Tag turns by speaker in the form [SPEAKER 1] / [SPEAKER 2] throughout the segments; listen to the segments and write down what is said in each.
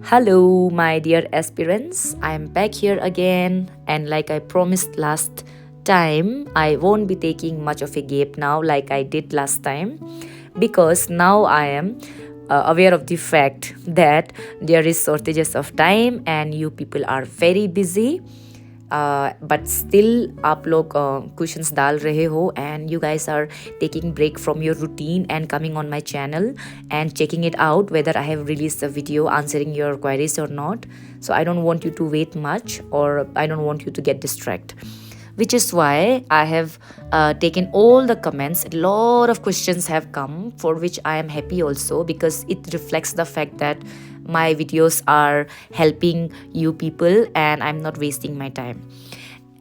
[SPEAKER 1] Hello, my dear aspirants. I am back here again, and like I promised last time, I won't be taking much of a gap now, like I did last time, because now I am aware of the fact that there is shortages of time and you people are very busy. But still आप लोग questions डाल रहे हो and you guys are taking break from your routine and coming on my channel and checking it out whether I have released a video answering your queries or not. So I don't want you to wait much, or I don't want you to get distracted, which is why I have taken all the comments. A lot of questions have come, for which I am happy also, because it reflects the fact that my videos are helping you people and I'm not wasting my time.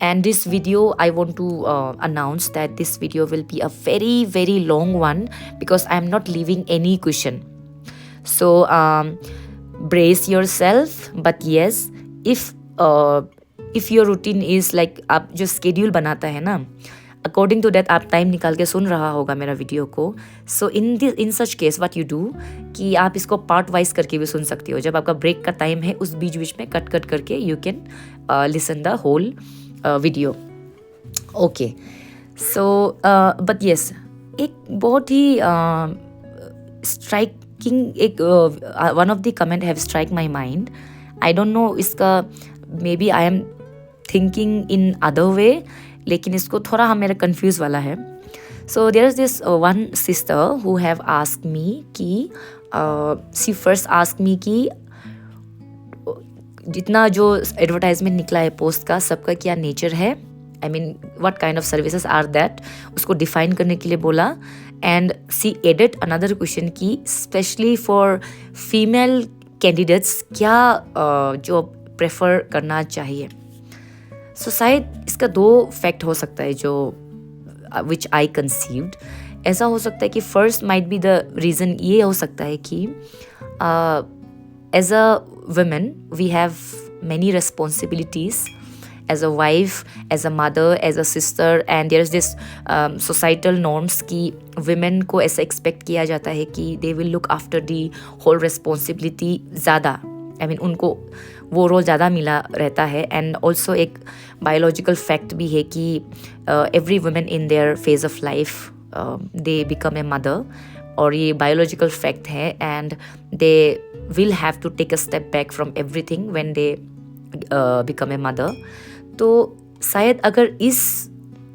[SPEAKER 1] And this video, I want to announce that this video will be a very very long one, because I'm not leaving any question. So brace yourself. But yes, if your routine is like, आप जो schedule बनाता है ना, according to that आप time निकाल के सुन रहा होगा मेरा वीडियो को. So in such case what you do कि आप इसको पार्ट वाइज करके भी सुन सकते हो. जब आपका ब्रेक का टाइम है, उस बीच बीच में कट कट करके you can listen the whole video. Okay, so but yes, एक बहुत ही स्ट्राइकिंग एक one of the comment have strike my mind. I don't know, इसका maybe I am thinking in other way, लेकिन इसको थोड़ा हम मेरा कंफ्यूज वाला है. So there is this one sister who have asked me कि शी फर्स्ट आस्क्ड मी कि जितना जो एडवर्टाइजमेंट निकला है पोस्ट का, सबका क्या नेचर है, I mean what kind of services are that, उसको डिफाइन करने के लिए बोला. And she added another question की स्पेशली फॉर फीमेल कैंडिडेट्स क्या जॉब प्रेफर करना चाहिए. सो शायद इसका दो फैक्ट हो सकता है जो विच आई कंसीव्ड. ऐसा हो सकता है कि first might be the reason ये हो सकता है कि as a women we have many responsibilities as a wife, as a mother, as a sister, and there is this societal norms कि वुमेन को ऐसा एक्सपेक्ट किया जाता है कि they will look after the whole responsibility ज़्यादा. I mean उनको वो रोल ज़्यादा मिला रहता है. एंड ऑल्सो एक बायोलॉजिकल फैक्ट भी है कि every women in their phase of life they become a mother, और ये बायोलॉजिकल फैक्ट है. And they will have to take a step back from everything when they become a mother. तो शायद अगर इस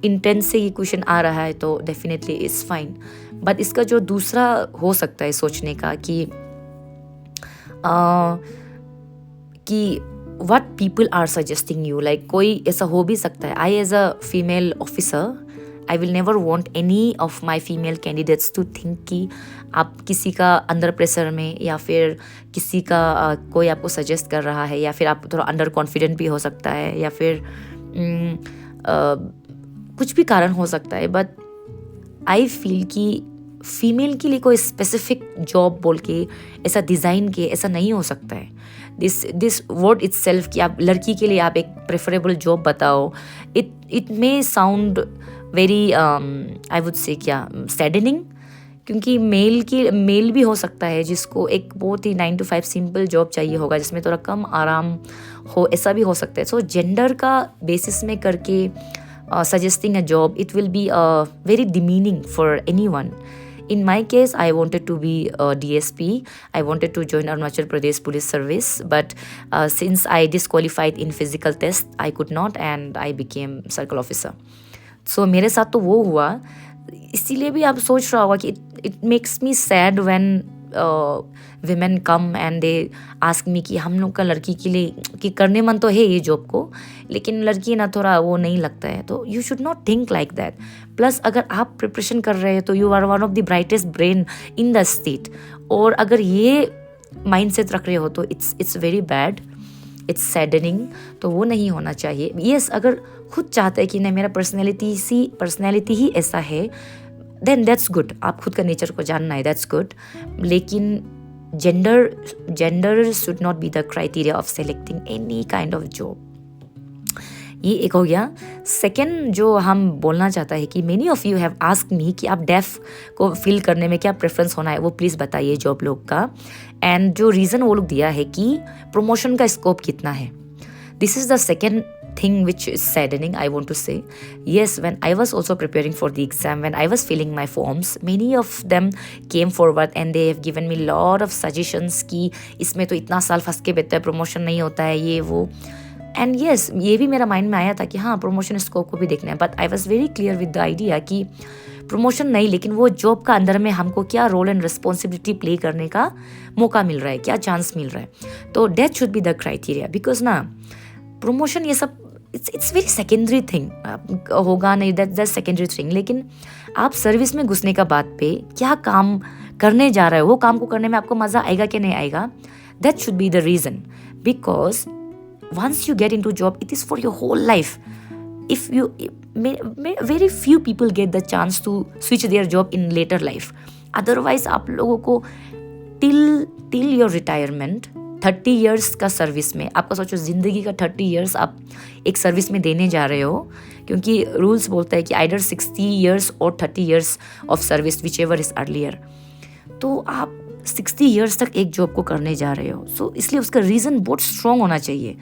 [SPEAKER 1] इंटेंस से ये क्वेश्चन आ रहा है तो डेफिनेटली इट्स फाइन. बट इसका जो दूसरा हो सकता है सोचने का कि what people are suggesting you, like कोई ऐसा हो भी सकता है. I as a female officer, I will never want any of my female candidates to think कि आप किसी का अंडर प्रेशर में, या फिर किसी का कोई आपको सजेस्ट कर रहा है, या फिर आप थोड़ा अंडर कॉन्फिडेंट भी हो सकता है, या फिर कुछ भी कारण हो सकता है. बट आई फील कि फीमेल के लिए कोई स्पेसिफिक जॉब बोल के ऐसा डिज़ाइन के ऐसा नहीं हो सकता है. दिस वर्ड इट्सेल्फ कि आप लड़की के लिए आप एक प्रेफरेबल जॉब बताओ, it may sound very I would say क्या सैडनिंग. क्योंकि मेल भी हो सकता है जिसको एक बहुत ही 9 to 5 सिंपल जॉब चाहिए होगा जिसमें थोड़ा कम आराम हो, ऐसा भी हो सकता है. सो जेंडर का बेसिस में करके suggesting a job, it will be very demeaning for anyone. In my case, I wanted to be a DSP. I wanted to join Arunachal Pradesh Police Service, but since I disqualified in physical test, I could not, and I became circle officer. So मेरे साथ तो वो हुआ. इसीलिए भी आप सोच रहा होगा कि it makes me sad when women come and they ask me कि हम लोग का लड़की के लिए कि करने मन तो है ये जॉब को, लेकिन लड़की ना थोड़ा वो नहीं लगता है. तो you should not think like that. Plus अगर आप प्रिपरेशन कर रहे हैं तो you are one of the brightest brain in the state, और अगर ये माइंड सेट रख रहे हो तो it's very bad, it's saddening. तो वो नहीं होना चाहिए. येस, अगर खुद चाहते हैं कि नहीं मेरा पर्सनैलिटी ही ऐसा है, देन दैट्स गुड. आप खुद का नेचर को जानना है, दैट्स गुड. लेकिन gender should not be the criteria of selecting any kind of job. ये एक हो गया। सेकेंड जो हम बोलना चाहता है कि many of you have asked me कि आप डेफ को फिल करने में क्या प्रेफरेंस होना है, वो प्लीज़ बताइए जॉब लोग का। एंड जो रीज़न वो लोग दिया है कि प्रमोशन का स्कोप कितना है। This is the second thing which is saddening, I want to say. Yes, when I was also preparing for the exam, when I was filling my forms, many of them came forward and they have given me lot of suggestions कि इसमें तो इतना साल फंस के बैठता है, promotion नहीं होता है, ये वो। एंड येस, ये भी मेरा माइंड में आया था कि हाँ प्रमोशन स्कोप को भी देखना है, but I was very clear with the idea कि प्रमोशन नहीं, लेकिन वो जॉब का अंदर में हमको क्या रोल एंड रिस्पॉन्सिबिलिटी प्ले करने का मौका मिल रहा है, क्या चांस मिल रहा है। तो that should be the criteria, because ना प्रमोशन ये सब इट्स वेरी सेकेंडरी थिंग होगा नहीं, दैट सेकेंडरी थिंग। लेकिन आप सर्विस में घुसने का बात पे क्या काम करने जा रहे हो, वो काम को करने में आपको मज़ा आएगा कि नहीं आएगा, that should be the reason. Because once you get into job, it is for your whole life. If you very few people get the chance to switch their job in later life. Otherwise आप लोगों को till your retirement 30 years का service में, आपका सोचो ज़िंदगी का 30 years आप एक सर्विस में देने जा रहे हो, क्योंकि रूल्स बोलता है कि either 60 years और 30 years of service whichever is earlier। तो आप 60 years तक एक जॉब को करने जा रहे हो, सो इसलिए उसका रीज़न बहुत स्ट्रॉन्ग होना चाहिए,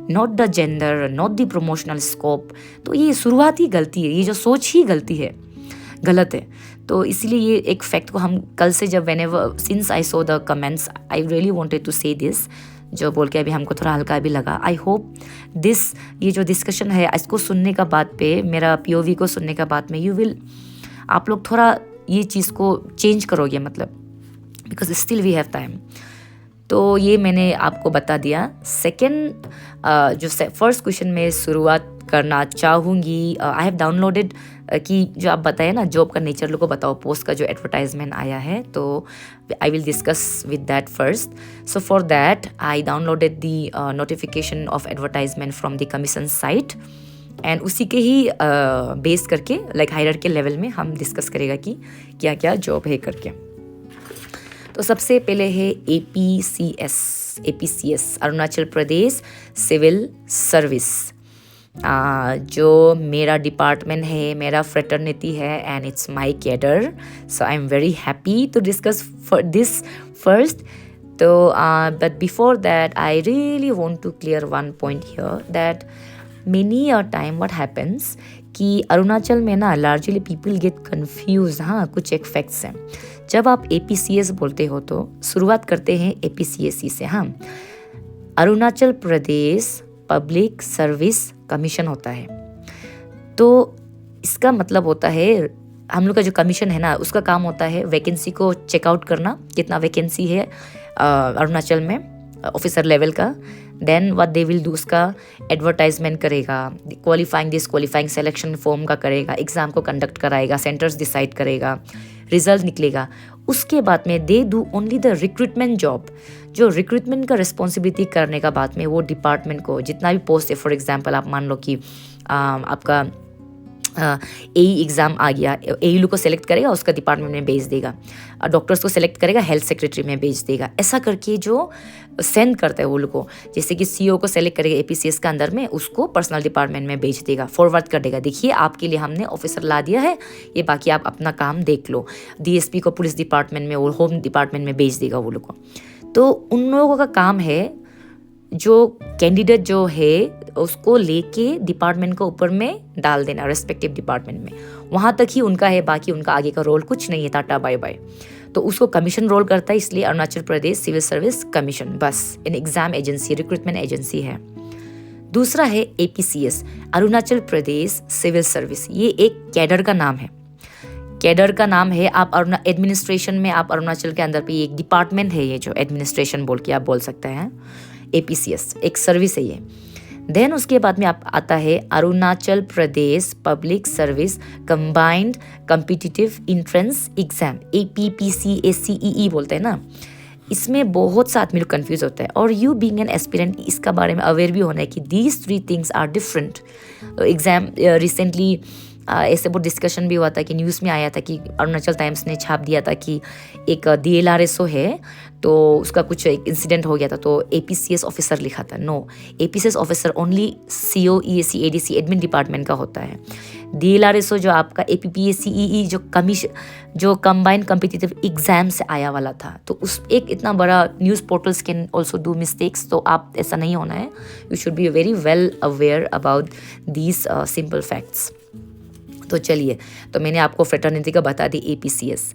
[SPEAKER 1] not the gender, not the promotional scope. तो ये शुरुआती गलती है, ये जो सोच ही गलत है। तो इसलिए ये एक फैक्ट को हम कल से जब whenever since I saw the comments, I really wanted to say this, जो बोल के अभी हमको थोड़ा हल्का भी लगा। आई होप दिस ये जो डिस्कशन है इसको सुनने का बाद पे, मेरा POV को सुनने का बाद में आप लोग थोड़ा ये चीज़ को चेंज करोगे, मतलब because still we have time. तो ये मैंने आपको बता दिया। सेकेंड जो फर्स्ट क्वेश्चन में शुरुआत करना चाहूँगी, आई हैव डाउनलोडेड कि जो आप बताए ना जॉब का नेचर लोग को बताओ, पोस्ट का जो एडवर्टाइजमेंट आया है, तो I will discuss with that first. So for that I downloaded the notification of advertisement from the commission site, and उसी के ही बेस करके लाइक हायरार्की लेवल में हम डिस्कस करेगा कि क्या क्या जॉब है करके। तो सबसे पहले है APCS Arunachal Pradesh civil service, जो मेरा डिपार्टमेंट है, मेरा फ्रेटर्निटी है, and it's my cadre. So I am very happy to discuss this first. तो but before that I really want to clear one point here that many a time what happens कि अरुणाचल में ना largely people get confuse. हाँ, कुछ एक facts हैं। जब आप APCS बोलते हो तो शुरुआत करते हैं APCSC से। हाँ, Arunachal Pradesh public service commission होता है। तो इसका मतलब होता है हम लोग का जो कमीशन है ना, उसका काम होता है वैकेंसी को चेकआउट करना, कितना वैकेंसी है अरुणाचल में ऑफिसर लेवल का। Then what they will do, उसका एडवर्टाइजमेंट करेगा, क्वालिफाइंग डिसक्वालिफाइंग सिलेक्शन फॉर्म का करेगा, एग्ज़ाम को कंडक्ट कराएगा, सेंटर्स डिसाइड करेगा, रिजल्ट निकलेगा। उसके बाद में they do only the recruitment job. जो रिक्रूटमेंट का रिस्पॉन्सिबिलिटी करने का बाद में वो डिपार्टमेंट को जितना भी पोस्ट है, फॉर एग्जांपल आप मान लो कि आपका AE एग्ज़ाम आ गया, AE को सेलेक्ट करेगा, उसका डिपार्टमेंट में भेज देगा, डॉक्टर्स को सेलेक्ट करेगा, हेल्थ सेक्रेटरी में भेज देगा। ऐसा करके जो सेंड करता है वो लोग को, जैसे कि CEO को सेलेक्ट करेगा APCS का अंदर में, उसको पर्सनल डिपार्टमेंट में भेज देगा, फॉरवर्ड कर देगा, देखिए आपके लिए हमने ऑफिसर ला दिया है, ये बाकी आप अपना काम देख लो। DSP को पुलिस डिपार्टमेंट में और होम डिपार्टमेंट में भेज देगा वो लोग को। तो उन लोगों का काम है जो कैंडिडेट जो है उसको लेके डिपार्टमेंट को ऊपर में डाल देना, रेस्पेक्टिव डिपार्टमेंट में, वहाँ तक ही उनका है, बाकी उनका आगे का रोल कुछ नहीं है, टाटा बाय बाय। तो उसको कमीशन रोल करता है, इसलिए Arunachal Pradesh civil service commission बस in exam agency, recruitment agency है। दूसरा है APCS Arunachal Pradesh civil service, ये एक कैडर का नाम है, कैडर का नाम है। आप एडमिनिस्ट्रेशन में, आप अरुणाचल के अंदर पे एक डिपार्टमेंट है, ये जो एडमिनिस्ट्रेशन बोल के आप बोल सकते हैं, APCS एक सर्विस है ये। देन उसके बाद में आप आता है Arunachal Pradesh public service combined competitive entrance exam, APPCACEE बोलते हैं ना। इसमें बहुत सा आदमी लोग कन्फ्यूज होता है, और यू बीइंग एन एस्पिरेंट इसका बारे में अवेयर भी होना है कि these 3 things are different. Exam recently ऐसे बहुत डिस्कशन भी हुआ था कि न्यूज़ में आया था कि अरुणाचल टाइम्स ने छाप दिया था कि एक DLRSO है, तो उसका कुछ एक इंसिडेंट हो गया था, तो APCS ऑफिसर लिखा था। No, APCS officer only CO EAC ADC admin department का होता है। DLRSO जो आपका APPS CEE जो कंबाइंड कम्पिटिटिव एग्जाम से आया वाला था, तो उस एक इतना बड़ा news portals can also do mistakes, तो आप ऐसा नहीं होना है। You should be very well aware about these simple facts. तो चलिए, तो मैंने आपको फ्रेटर्निटी का बता दी APCS।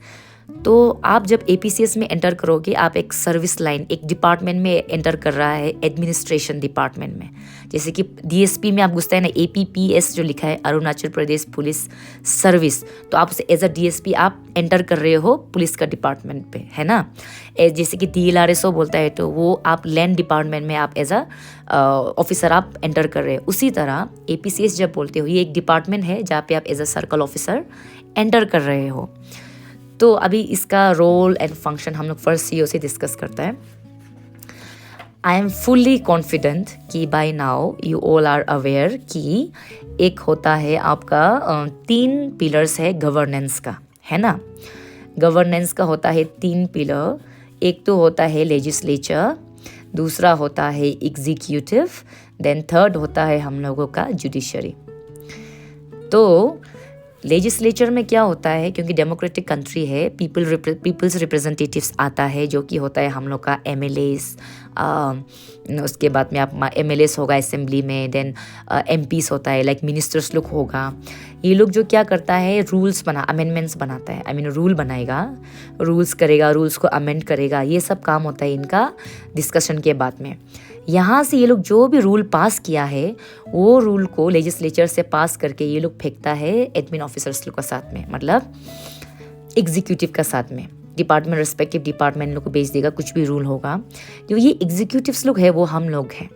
[SPEAKER 1] तो आप जब APCS में एंटर करोगे, आप एक सर्विस लाइन, एक डिपार्टमेंट में एंटर कर रहा है, एडमिनिस्ट्रेशन डिपार्टमेंट में। जैसे कि DSP में आप घुसते हैं ना, APPS जो लिखा है, अरुणाचल प्रदेश पुलिस सर्विस, तो आप उसे एज अ DSP आप एंटर कर रहे हो पुलिस का डिपार्टमेंट पे, है ना। जैसे कि DLRSO बोलता है, तो वो आप लैंड डिपार्टमेंट में आप एज अ ऑफिसर आप एंटर कर रहे हो। उसी तरह APCS जब बोलते हो, ये एक डिपार्टमेंट है जहाँ पे आप as a circle officer enter कर रहे हो। तो अभी इसका रोल एंड फंक्शन हम लोग फर्स्ट CO से डिस्कस करते हैं। आई एम फुल्ली कॉन्फिडेंट कि by now you all are aware कि एक होता है आपका 3 पिलर्स है गवर्नेंस का, है ना। गवर्नेंस का होता है 3 पिलर। एक तो होता है लेजिस्लेचर, दूसरा होता है एग्जीक्यूटिव, देन थर्ड होता है हम लोगों का जुडिशरी। तो लेजिस्लेचर में क्या होता है, क्योंकि डेमोक्रेटिक कंट्री है, पीपल्स रिप्रेजेंटेटिव्स आता है, जो कि होता है हम लोग का MLAs, उसके बाद में आप MLAs होगा असेंबली में, देन MPs होता है, लाइक मिनिस्टर्स लोग होगा। ये लोग जो क्या करता है, रूल्स अमेंडमेंट्स बनाता है, रूल बनाएगा, रूल्स करेगा, रूल्स को अमेंड करेगा, ये सब काम होता है इनका डिस्कशन के बाद में। यहाँ से ये लोग जो भी रूल पास किया है, वो रूल को लेजिस्लेचर से पास करके ये लोग फेंकता है एडमिन ऑफिसर्स लोग का साथ में, मतलब एग्जीक्यूटिव का साथ में। डिपार्टमेंट रेस्पेक्टिव डिपार्टमेंट लोग को भेज देगा कुछ भी रूल होगा। जो ये एग्जीक्यूटिव्स लोग हैं वो हम लोग हैं।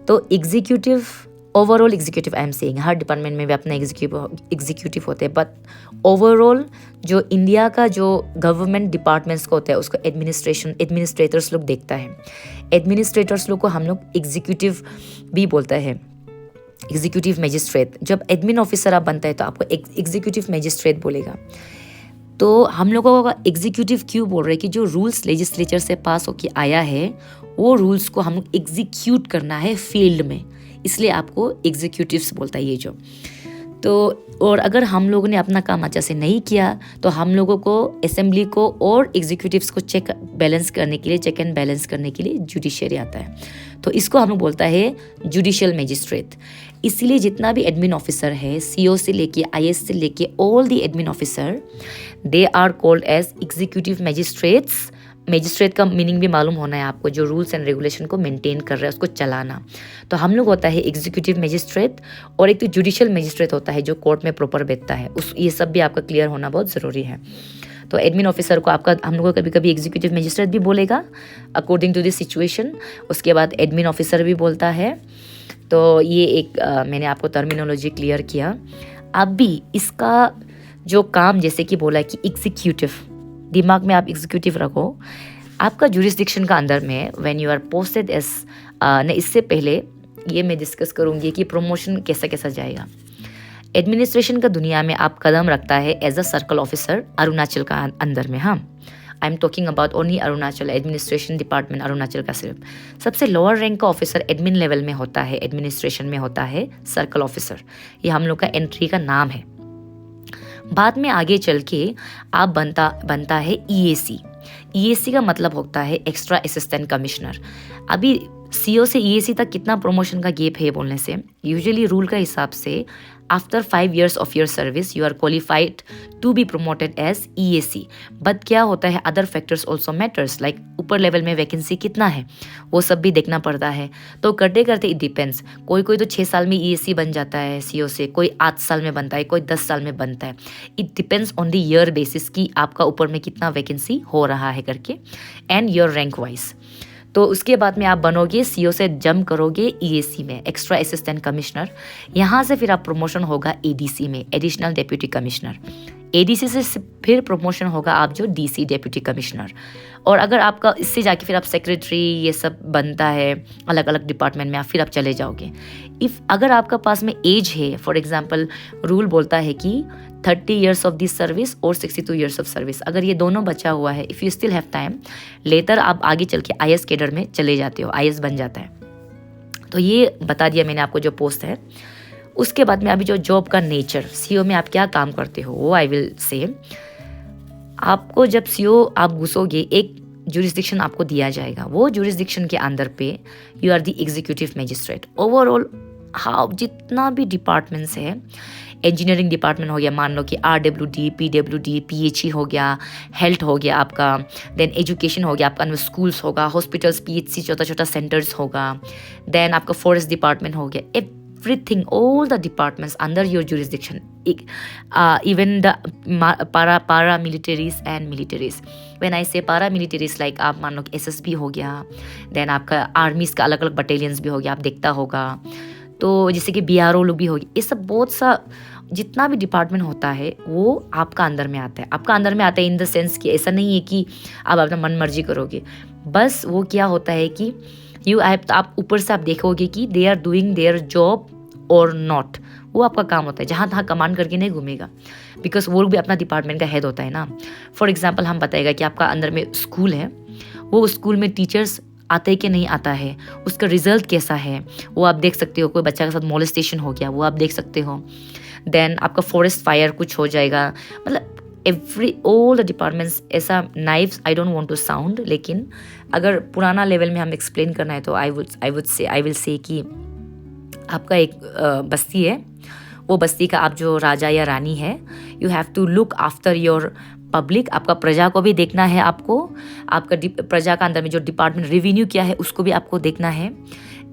[SPEAKER 1] तो executive, overall executive I am saying, her department में भी अपना एग्जीक्यूटिव होते हैं, बट ओवरऑल जो इंडिया का जो गवर्नमेंट डिपार्टमेंट्स को होता है उसको एडमिनिस्ट्रेटर्स लोग देखता है। एडमिनिस्ट्रेटर्स लोग को हम लोग एग्जीक्यूटिव भी बोलता है, एग्जीक्यूटिव मजिस्ट्रेट। जब एडमिन ऑफिसर आप बनता है तो आपको एग्जीक्यूटिव मजिस्ट्रेट बोलेगा। तो हम लोगों का एग्जीक्यूटिव क्यों बोल रहे हैं कि जो रूल्स लेजिस्लेचर से पास होके आया है वो रूल्स को हम लोग एग्जीक्यूट करना है फील्ड में, इसलिए आपको एग्जीक्यूटिव्स बोलता है ये जो। तो और अगर हम लोगों ने अपना काम अच्छा से नहीं किया तो हम लोगों को असेंबली को और एग्जीक्यूटिव्स को चेक एंड बैलेंस करने के लिए जुडिशरी आता है। तो इसको हम लोग बोलता है जुडिशियल मैजिस्ट्रेट। इसीलिए जितना भी एडमिन ऑफिसर है, CO से लेके IS से लेके all the admin officer, they are called as executive magistrates. Magistrate का मीनिंग भी मालूम होना है आपको, जो रूल्स एंड रेगुलेशन को मेंटेन कर रहा है उसको चलाना। तो हम लोग होता है एग्जीक्यूटिव मैजिस्ट्रेट, और एक तो जुडिशियल मैजिस्ट्रेट होता है जो कोर्ट में प्रॉपर बैठता है। ये सब भी आपका क्लियर होना बहुत ज़रूरी है। तो एडमिन ऑफिसर को आपका हम लोग को कभी कभी एग्जीक्यूटिव मैजिस्ट्रेट भी बोलेगा अकॉर्डिंग टू द सिचुएशन। उसके बाद एडमिन ऑफिसर भी बोलता है। तो ये एक मैंने आपको टर्मिनोलॉजी क्लियर किया। अब भी इसका जो काम, जैसे कि बोला कि एग्जीक्यूटिव, दिमाग में आप एग्जीक्यूटिव रखो। आपका जुरिस्डिक्शन का अंदर में when you are posted as, इससे पहले ये मैं डिस्कस करूँगी कि प्रमोशन कैसा कैसा जाएगा। एडमिनिस्ट्रेशन का दुनिया में आप कदम रखता है as a circle officer Arunachal का अंदर में। हाँ, I am talking about only Arunachal administration department, Arunachal का सिर्फ। सबसे लोअर रैंक का ऑफिसर एडमिन लेवल में होता है, एडमिनिस्ट्रेशन में होता है सर्कल ऑफिसर। ये हम लोग का एंट्री का नाम है। बाद में आगे चल के आप बनता है EAC। EAC का मतलब होता है एक्स्ट्रा असिस्टेंट कमिश्नर। अभी CO से EAC तक कितना प्रमोशन का गैप है बोलने से, यूजुअली रूल का हिसाब से after 5 years of your service you are qualified to be promoted as EAC। But क्या होता है, other factors also matters, like ऊपर लेवल में वैकेंसी कितना है वो सब भी देखना पड़ता है। तो करते करते इट डिपेंड्स, कोई तो 6 साल में EAC बन जाता है CO से, कोई 8 साल में बनता है, कोई 10 साल में बनता है। It depends on the year basis कि आपका ऊपर में कितना वैकेंसी हो रहा है करके, एंड योर रैंक वाइज। तो उसके बाद में आप बनोगे सीओ से जंप करोगे ईएसी में, एक्स्ट्रा असिस्टेंट कमिश्नर। यहाँ से फिर आप प्रमोशन होगा एडीसी में, एडिशनल डेप्यूटी कमिश्नर। एडीसी से फिर प्रमोशन होगा आप जो डीसी, डेप्यूटी कमिश्नर। और अगर आपका इससे जाके फिर आप सेक्रेटरी ये सब बनता है अलग अलग डिपार्टमेंट में, फिर आप चले जाओगे। अगर आपका पास में एज है, फॉर एग्जांपल रूल बोलता है कि 30 ईयर्स ऑफ दिस सर्विस और 62 ईयर्स ऑफ सर्विस, अगर ये दोनों बचा हुआ है, if you still have time, later आप आगे चल के आईएएस कैडर में चले जाते हो, आईएएस बन जाता है। तो ये बता दिया मैंने आपको जो पोस्ट है। उसके बाद में अभी जो जॉब का नेचर, सीओ में आप क्या काम करते हो वो आई विल से। आपको जब सीओ आप घुसोगे, एक जुरिस्डिक्शन आपको दिया जाएगा, वो जुरिस्डिक्शन के अंदर पे you are the executive magistrate. Overall हाँ जितना भी डिपार्टमेंट्स है, इंजीनियरिंग डिपार्टमेंट हो गया, मान लो कि आरडब्ल्यूडी, पीडब्ल्यूडी, पीएचई हो गया, हेल्थ हो गया आपका, देन एजुकेशन हो गया आपका, स्कूल्स होगा, हॉस्पिटल्स, पीएचसी, छोटा छोटा सेंटर्स होगा, देन आपका फॉरेस्ट डिपार्टमेंट हो गया, everything, all the departments under your jurisdiction, even the paramilitaries and militaries. When I say paramilitaries, like आप मान लो कि एसएसबी हो गया, देन आपका आर्मीज का अलग अलग बटालियंस भी हो गया, आप देखता होगा। तो जैसे कि बीआरओ लोग भी हो गए, ये सब बहुत सा जितना भी डिपार्टमेंट होता है वो आपका अंदर में आता है। आपका अंदर में आता है इन द सेंस कि ऐसा नहीं है कि आप अपना मन मर्जी करोगे, बस वो क्या होता है कि आप ऊपर से आप देखोगे कि they are doing their job और नॉट, वो आपका काम होता है। जहाँ तहाँ कमांड करके नहीं घूमेगा, बिकॉज वो भी अपना डिपार्टमेंट का हेड होता है ना। फॉर एग्जाम्पल हम बताएगा कि आपका अंदर में स्कूल है, वो स्कूल में टीचर्स आते कि नहीं आता है, उसका रिजल्ट कैसा है वो आप देख सकते हो। कोई बच्चा के साथ मोलेस्टेशन हो गया वो आप देख सकते हो। देन आपका फॉरेस्ट फायर कुछ हो जाएगा, मतलब ऑल द डिपार्टमेंट्स ऐसा। Knives I don't want to sound, लेकिन अगर पुराना लेवल में हम एक्सप्लेन करना है तो आई विल से कि आपका एक बस्ती है, वो बस्ती का आप जो राजा या रानी है, you have to look after your public. आपका प्रजा को भी देखना है, आपको आपका प्रजा का अंदर में जो डिपार्टमेंट रेवेन्यू क्या है उसको भी आपको देखना है,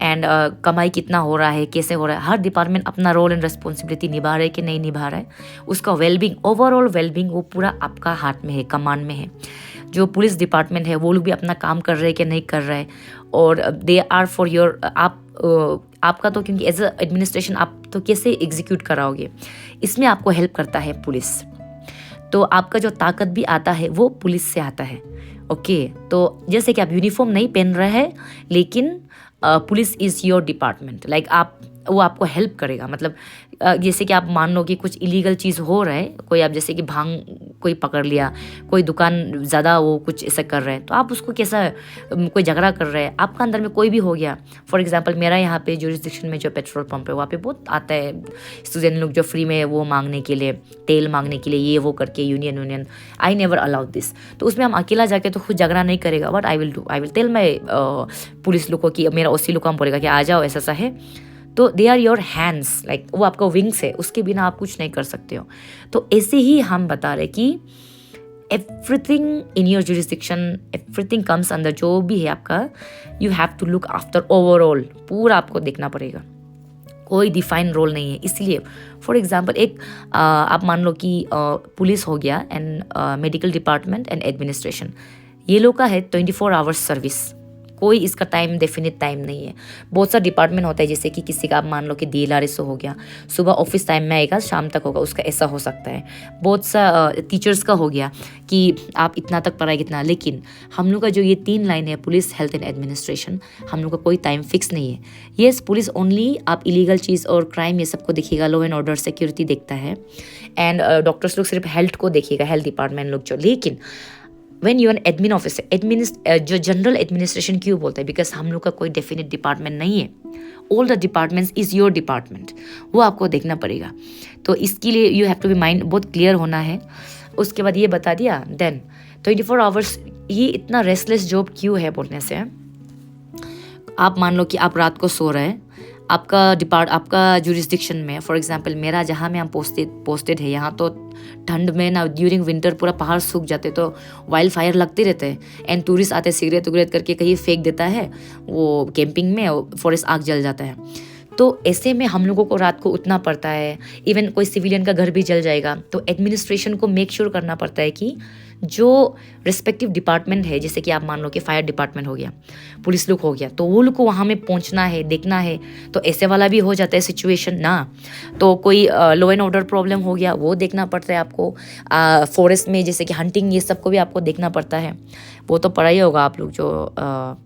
[SPEAKER 1] एंड कमाई कितना हो रहा है, कैसे हो रहा है। हर डिपार्टमेंट अपना रोल एंड रिस्पॉन्सिबिलिटी निभा रहा है कि नहीं निभा रहा है, उसका वेलबींग, ओवरऑल वेलबींग वो पूरा आपका हाथ में है, कमांड में है। जो पुलिस डिपार्टमेंट है वो लोग भी अपना काम कर रहे हैं कि नहीं कर रहे हैं, और दे आर फॉर योर आपका तो, क्योंकि एज अ एडमिनिस्ट्रेशन आप तो कैसे एग्जीक्यूट कराओगे, इसमें आपको हेल्प करता है पुलिस। तो आपका जो ताकत भी आता है वो पुलिस से आता है। ओके, तो जैसे कि आप यूनिफॉर्म नहीं पहन रहे हैं, लेकिन police is your department, like वो आपको हेल्प करेगा। मतलब जैसे कि आप मान लो कि कुछ इलीगल चीज़ हो रहा है, कोई आप जैसे कि भांग कोई पकड़ लिया, कोई दुकान ज़्यादा वो कुछ ऐसा कर रहे हैं, तो आप उसको कैसा, कोई झगड़ा कर रहे हैं, आपका अंदर में कोई भी हो गया। फॉर एग्जांपल मेरा यहाँ पे जुरिस्डिक्शन में जो पेट्रोल पंप है वहाँ पे बहुत आता है स्टूडेंट लोग जो फ्री में वो मांगने के लिए, तेल मांगने के लिए, ये वो करके union. I never allowed this. तो उसमें हम अकेला जाके तो खुद झगड़ा नहीं करेगा, but I will tell my police लोग को कि मेरा ओसी लोग काम बोलेगा कि आ जाओ ऐसा है, तो they are your hands, like वो आपका विंग्स है, उसके बिना आप कुछ नहीं कर सकते हो। तो ऐसे ही हम बता रहे कि everything in your jurisdiction, everything comes अंदर, जो भी है आपका, you have to look after overall, पूरा आपको देखना पड़ेगा, कोई डिफाइन रोल नहीं है। इसलिए फॉर एग्जांपल एक आप मान लो कि पुलिस हो गया, and medical department and administration, ये लोग का है 24 आवर्स सर्विस, कोई इसका टाइम डेफिनेट टाइम नहीं है। बहुत सा डिपार्टमेंट होता है, जैसे कि किसी का आप मान लो कि DLRSO हो गया, सुबह ऑफिस टाइम में आएगा शाम तक होगा, उसका ऐसा हो सकता है। बहुत सा टीचर्स का हो गया कि आप इतना तक पढ़ाई कितना, लेकिन हम लोग का जो ये 3 लाइन है, पुलिस, हेल्थ एंड एडमिनिस्ट्रेशन, हम लोग का कोई टाइम फिक्स नहीं है। येस, पुलिस ओनली आप इलीगल चीज़ और क्राइम ये सबको देखिएगा, लॉ एंड ऑर्डर, सिक्योरिटी देखता है, एंड डॉक्टर्स लोग सिर्फ हेल्थ को देखिएगा, हेल्थ डिपार्टमेंट लोग जो। लेकिन when you an admin officer, जो जनरल एडमिनिस्ट्रेशन क्यों बोलता है, बिकॉज हम लोग का कोई डेफिनेट डिपार्टमेंट नहीं है, all the departments is your department, वो आपको देखना पड़ेगा। तो इसके लिए you have to be mind, बहुत क्लियर होना है। उसके बाद ये बता दिया, देन 24 आवर्स, ये इतना रेस्टलेस जॉब क्यों है बोलने से, आप मान लो कि आप रात को सो रहे हैं, आपका जुरिस्डिक्शन में, फॉर एग्जांपल मेरा जहाँ में हम पोस्टेड है, यहाँ तो ठंड में ना, ड्यूरिंग विंटर पूरा पहाड़ सूख जाते, तो वाइल्ड फायर लगते रहते हैं, एंड टूरिस्ट आते सिगरेट उगरेट करके कहीं फेंक देता है, वो कैंपिंग में फॉरेस्ट आग जल जाता है। तो ऐसे में हम लोगों को रात को उठना पड़ता है, इवन कोई सिविलियन का घर भी जल जाएगा, तो एडमिनिस्ट्रेशन को मेक श्योर करना पड़ता है कि जो रिस्पेक्टिव डिपार्टमेंट है, जैसे कि आप मान लो कि फायर डिपार्टमेंट हो गया, पुलिस लोग हो गया, तो वो लोग को वहाँ में पहुँचना है, देखना है, तो ऐसे वाला भी हो जाता है सिचुएशन ना। तो कोई लॉ एंड ऑर्डर प्रॉब्लम हो गया, वो देखना पड़ता है आपको। फॉरेस्ट में जैसे कि हंटिंग, ये सब को भी आपको देखना पड़ता है। वो तो पढ़ा ही होगा आप लोग, जो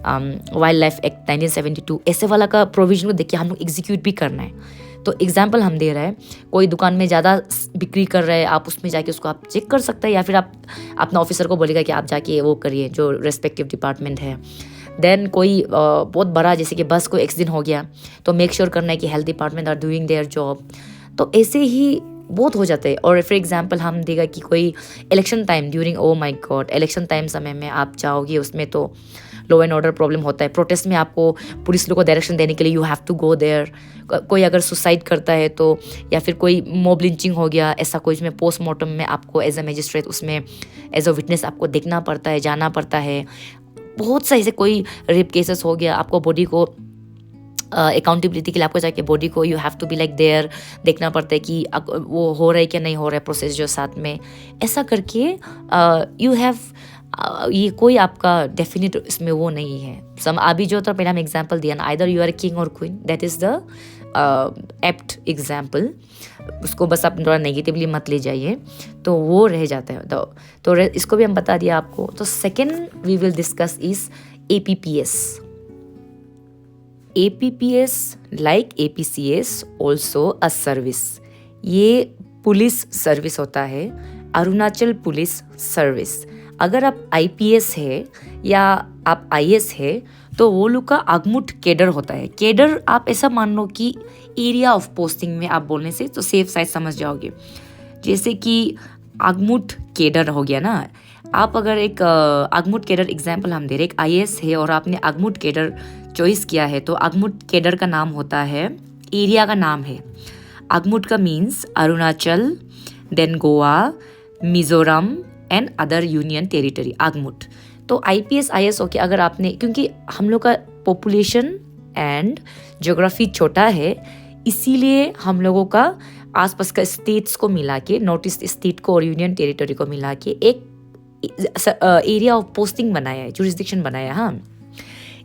[SPEAKER 1] वाइल्ड लाइफ एक्ट 1972, ऐसे वाला का प्रोविजन को देखिए हम लोग एग्जीक्यूट भी करना है। तो एग्जाम्पल हम दे रहे हैं, कोई दुकान में ज़्यादा बिक्री कर रहे हैं, आप उसमें जाके उसको आप चेक कर सकते हैं, या फिर आप अपना ऑफिसर को बोलेगा कि आप जाके वो करिए, जो रेस्पेक्टिव डिपार्टमेंट है। देन कोई बहुत बड़ा जैसे कि बस को एक्सीडेंट हो गया, तो मेक श्योर करना है कि health department are doing their job. तो ऐसे ही बहुत हो जाते हैं। और फॉर एग्जांपल हम देगा कि कोई election time during, oh my God, election time समय में आप जाओगे, उसमें तो लॉ एंड ऑर्डर प्रॉब्लम होता है। प्रोटेस्ट में आपको पुलिस लोग को डायरेक्शन देने के लिए you have to go there. कोई अगर सुसाइड करता है तो, या फिर कोई मॉब लिंचिंग हो गया, ऐसा कोई में पोस्टमार्टम में आपको एज अ मजिस्ट्रेट उसमें एज अ विटनेस आपको देखना पड़ता है, जाना पड़ता है। बहुत सा ऐसे कोई रेप केसेस हो गया, आपको बॉडी को अकाउंटेबिलिटी के लिए आपको जाके बॉडी को you have to be like there, देखना पड़ता है कि वो हो रहा है क्या नहीं हो रहा है प्रोसेस जो साथ में। ऐसा करके यू हैव ये कोई आपका डेफिनेट इसमें वो नहीं है। अभी जो तो पहले हम एग्जाम्पल दिया ना, आइदर यू आर किंग और queen, that is the apt example. उसको बस आप थोड़ा नेगेटिवली मत ले जाइए, तो वो रह जाता है। तो इसको भी हम बता दिया आपको। तो second we will discuss is APPS। APPS like APCS also a service. ये पुलिस सर्विस होता है, अरुणाचल पुलिस सर्विस। अगर आप IPS है या आप IS है, तो वो लोग का आगमुट केडर होता है। केडर आप ऐसा मान लो कि एरिया ऑफ पोस्टिंग में आप बोलने से तो सेफ साइड समझ जाओगे। जैसे कि आगमुट केडर हो गया ना, आप अगर एक आगमुट केडर एग्जाम्पल हम दे रहे, एक IS है और आपने आगमुट केडर चॉइस किया है, तो आगमुट केडर का नाम होता है, एरिया का नाम है। आगमुट का means Arunachal, then Goa, Mizoram and other union territory, AGMUT. तो IPS IS ओके, अगर आपने, क्योंकि हम लोग का पॉपुलेशन एंड ज्योग्राफी छोटा है, इसीलिए हम लोगों का आसपास का स्टेट्स को मिला के, नॉर्थ ईस्ट स्टेट को और यूनियन टेरिटरी को मिला के एक एरिया ऑफ पोस्टिंग बनाया है, जुरिस्डिक्शन बनाया। हाँ,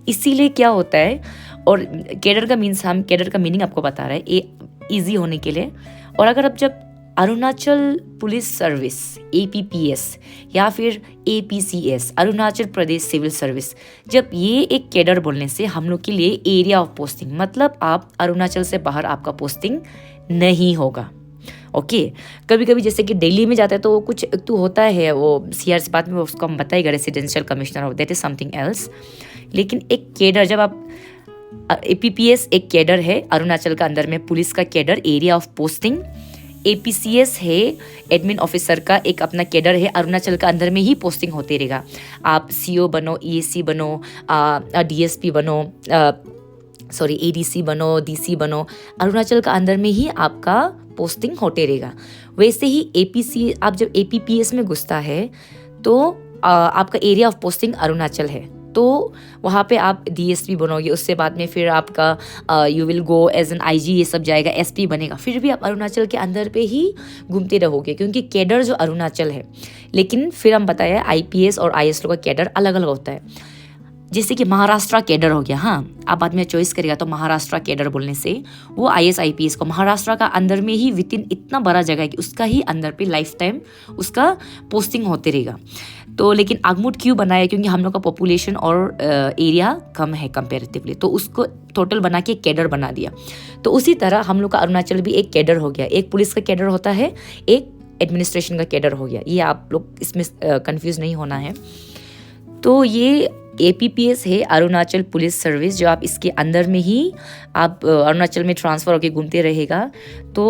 [SPEAKER 1] इसीलिए क्या होता है, और केडर का मीन्स, हम केडर का मीनिंग आपको बता रहे हैं ईजी होने के लिए। और अगर आप जब अरुणाचल पुलिस सर्विस APPS या फिर APCS, Arunachal Pradesh civil service, जब ये एक केडर बोलने से हम लोग के लिए एरिया ऑफ पोस्टिंग, मतलब आप अरुणाचल से बाहर आपका पोस्टिंग नहीं होगा। ओके कभी कभी जैसे कि दिल्ली में जाता है तो वो कुछ तो होता है, वो CR बाद में उसको हम बताएगा, रेसिडेंशियल कमिश्नर हो, दैट इज समथिंग एल्स। लेकिन एक केडर, जब आप APPS एक केडर है अरुणाचल का अंदर में, पुलिस का cadre, area of posting. APCS है एडमिन ऑफिसर का एक अपना केडर है, अरुणाचल का अंदर में ही पोस्टिंग होते रहेगा। आप CO बनो, EAC बनो, DSP बनो, ADC बनो, DC बनो, अरुणाचल का अंदर में ही आपका पोस्टिंग होते रहेगा। वैसे ही APC, आप जब APPS में घुसता है तो आपका एरिया ऑफ पोस्टिंग अरुणाचल है, तो वहाँ पे आप DSP बनोगे। उससे बाद में फिर आपका you will go as an IG, ये सब जाएगा, SP बनेगा। फिर भी आप अरुणाचल के अंदर पे ही घूमते रहोगे, क्योंकि केडर जो अरुणाचल है। लेकिन फिर हम बताया IPS और IS का केडर अलग अलग होता है। जैसे कि महाराष्ट्र केडर हो गया, हाँ, आप बाद में चॉइस करेगा तो महाराष्ट्र केडर बोलने से वो IS IPS को महाराष्ट्र का अंदर में ही विद इन इतना बड़ा जगह है कि उसका ही अंदर पे लाइफ टाइम उसका पोस्टिंग होते रहेगा। तो लेकिन आगमुट क्यों बनाया, क्योंकि हम लोग का पॉपुलेशन और एरिया कम है कंपेरेटिवली, तो उसको टोटल बना के केडर बना दिया। तो उसी तरह हम लोग का अरुणाचल भी एक केडर हो गया, एक पुलिस का केडर होता है, एक एडमिनिस्ट्रेशन का केडर हो गया। ये आप लोग इसमें कंफ्यूज नहीं होना है। तो ये APPS है अरुणाचल पुलिस सर्विस, जो आप इसके अंदर में ही आप अरुणाचल में ट्रांसफ़र होकर घूमते रहेगा। तो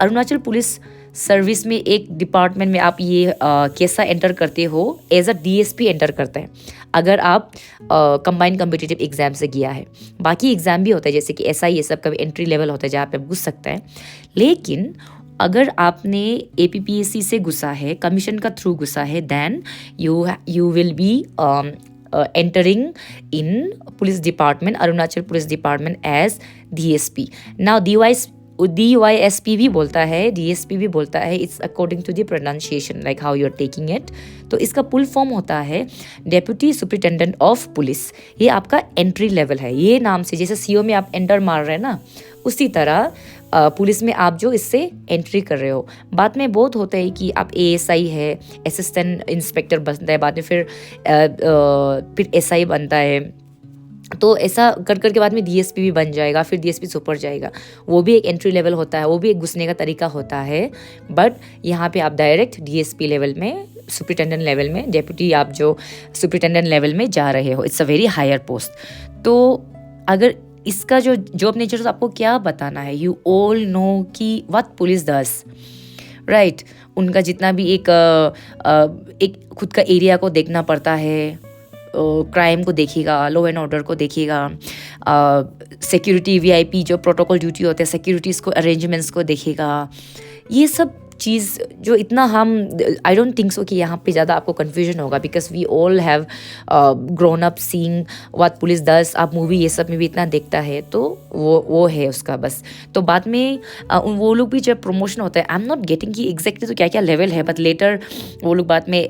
[SPEAKER 1] अरुणाचल पुलिस सर्विस में एक डिपार्टमेंट में आप ये कैसा एंटर करते हो, एज अ DSP एंटर करता है, अगर आप कंबाइंड कॉम्पिटिटिव एग्जाम से गया है। बाकी एग्जाम भी होता है जैसे कि SI, ये सब का भी एंट्री लेवल होता है जहाँ पे घुस सकता है। लेकिन अगर आपने APPSC से घुसा है, कमीशन का थ्रू घुसा है, then you will be entering in police department, Arunachal police department as DSP. Now DYSP भी बोलता है, DSP भी बोलता है, it's according to the pronunciation like how you are taking it. तो इसका फुल फॉर्म होता है डेप्यूटी सुपरिटेंडेंट ऑफ पुलिस। ये आपका एंट्री लेवल है। ये नाम से जैसे CO में आप एंटर मार रहे हैं ना, उसी तरह पुलिस में आप जो इससे एंट्री कर रहे हो। बाद में बहुत होता है कि आप ASI है, असिस्टेंट इंस्पेक्टर बनता है, बाद में फिर SI बनता है। तो ऐसा कर कर के बाद में DSP भी बन जाएगा, फिर DSP से ऊपर जाएगा। वो भी एक एंट्री लेवल होता है, वो भी एक घुसने का तरीका होता है। बट यहाँ पे आप डायरेक्ट DSP लेवल में, सुपरिटेंडेंट लेवल में, डेप्यूटी आप जो सुपरिटेंडेंट लेवल में जा रहे हो, it's a very higher post. तो अगर इसका जो जॉब नेचर तो आपको क्या बताना है, यू ऑल नो कि व्हाट पुलिस डज, राइट। उनका जितना भी एक खुद का एरिया को देखना पड़ता है, क्राइम को देखेगा, लॉ एंड ऑर्डर को देखेगा, सिक्योरिटी VIP जो प्रोटोकॉल ड्यूटी होते हैं, सिक्योरिटीज़ को, अरेंजमेंट्स को देखेगा। ये सब चीज़ जो इतना हम आई डोंट थिंक सो कि यहाँ पे ज़्यादा आपको कन्फ्यूजन होगा, because we all have grown up seeing what police does. आप मूवी ये सब में भी इतना देखता है, तो वो है उसका बस। तो बाद में वो लोग भी जब प्रमोशन होता है, आई एम नॉट गेटिंग कि एग्जैक्टली तो क्या क्या लेवल है, बट लेटर वो लोग बाद में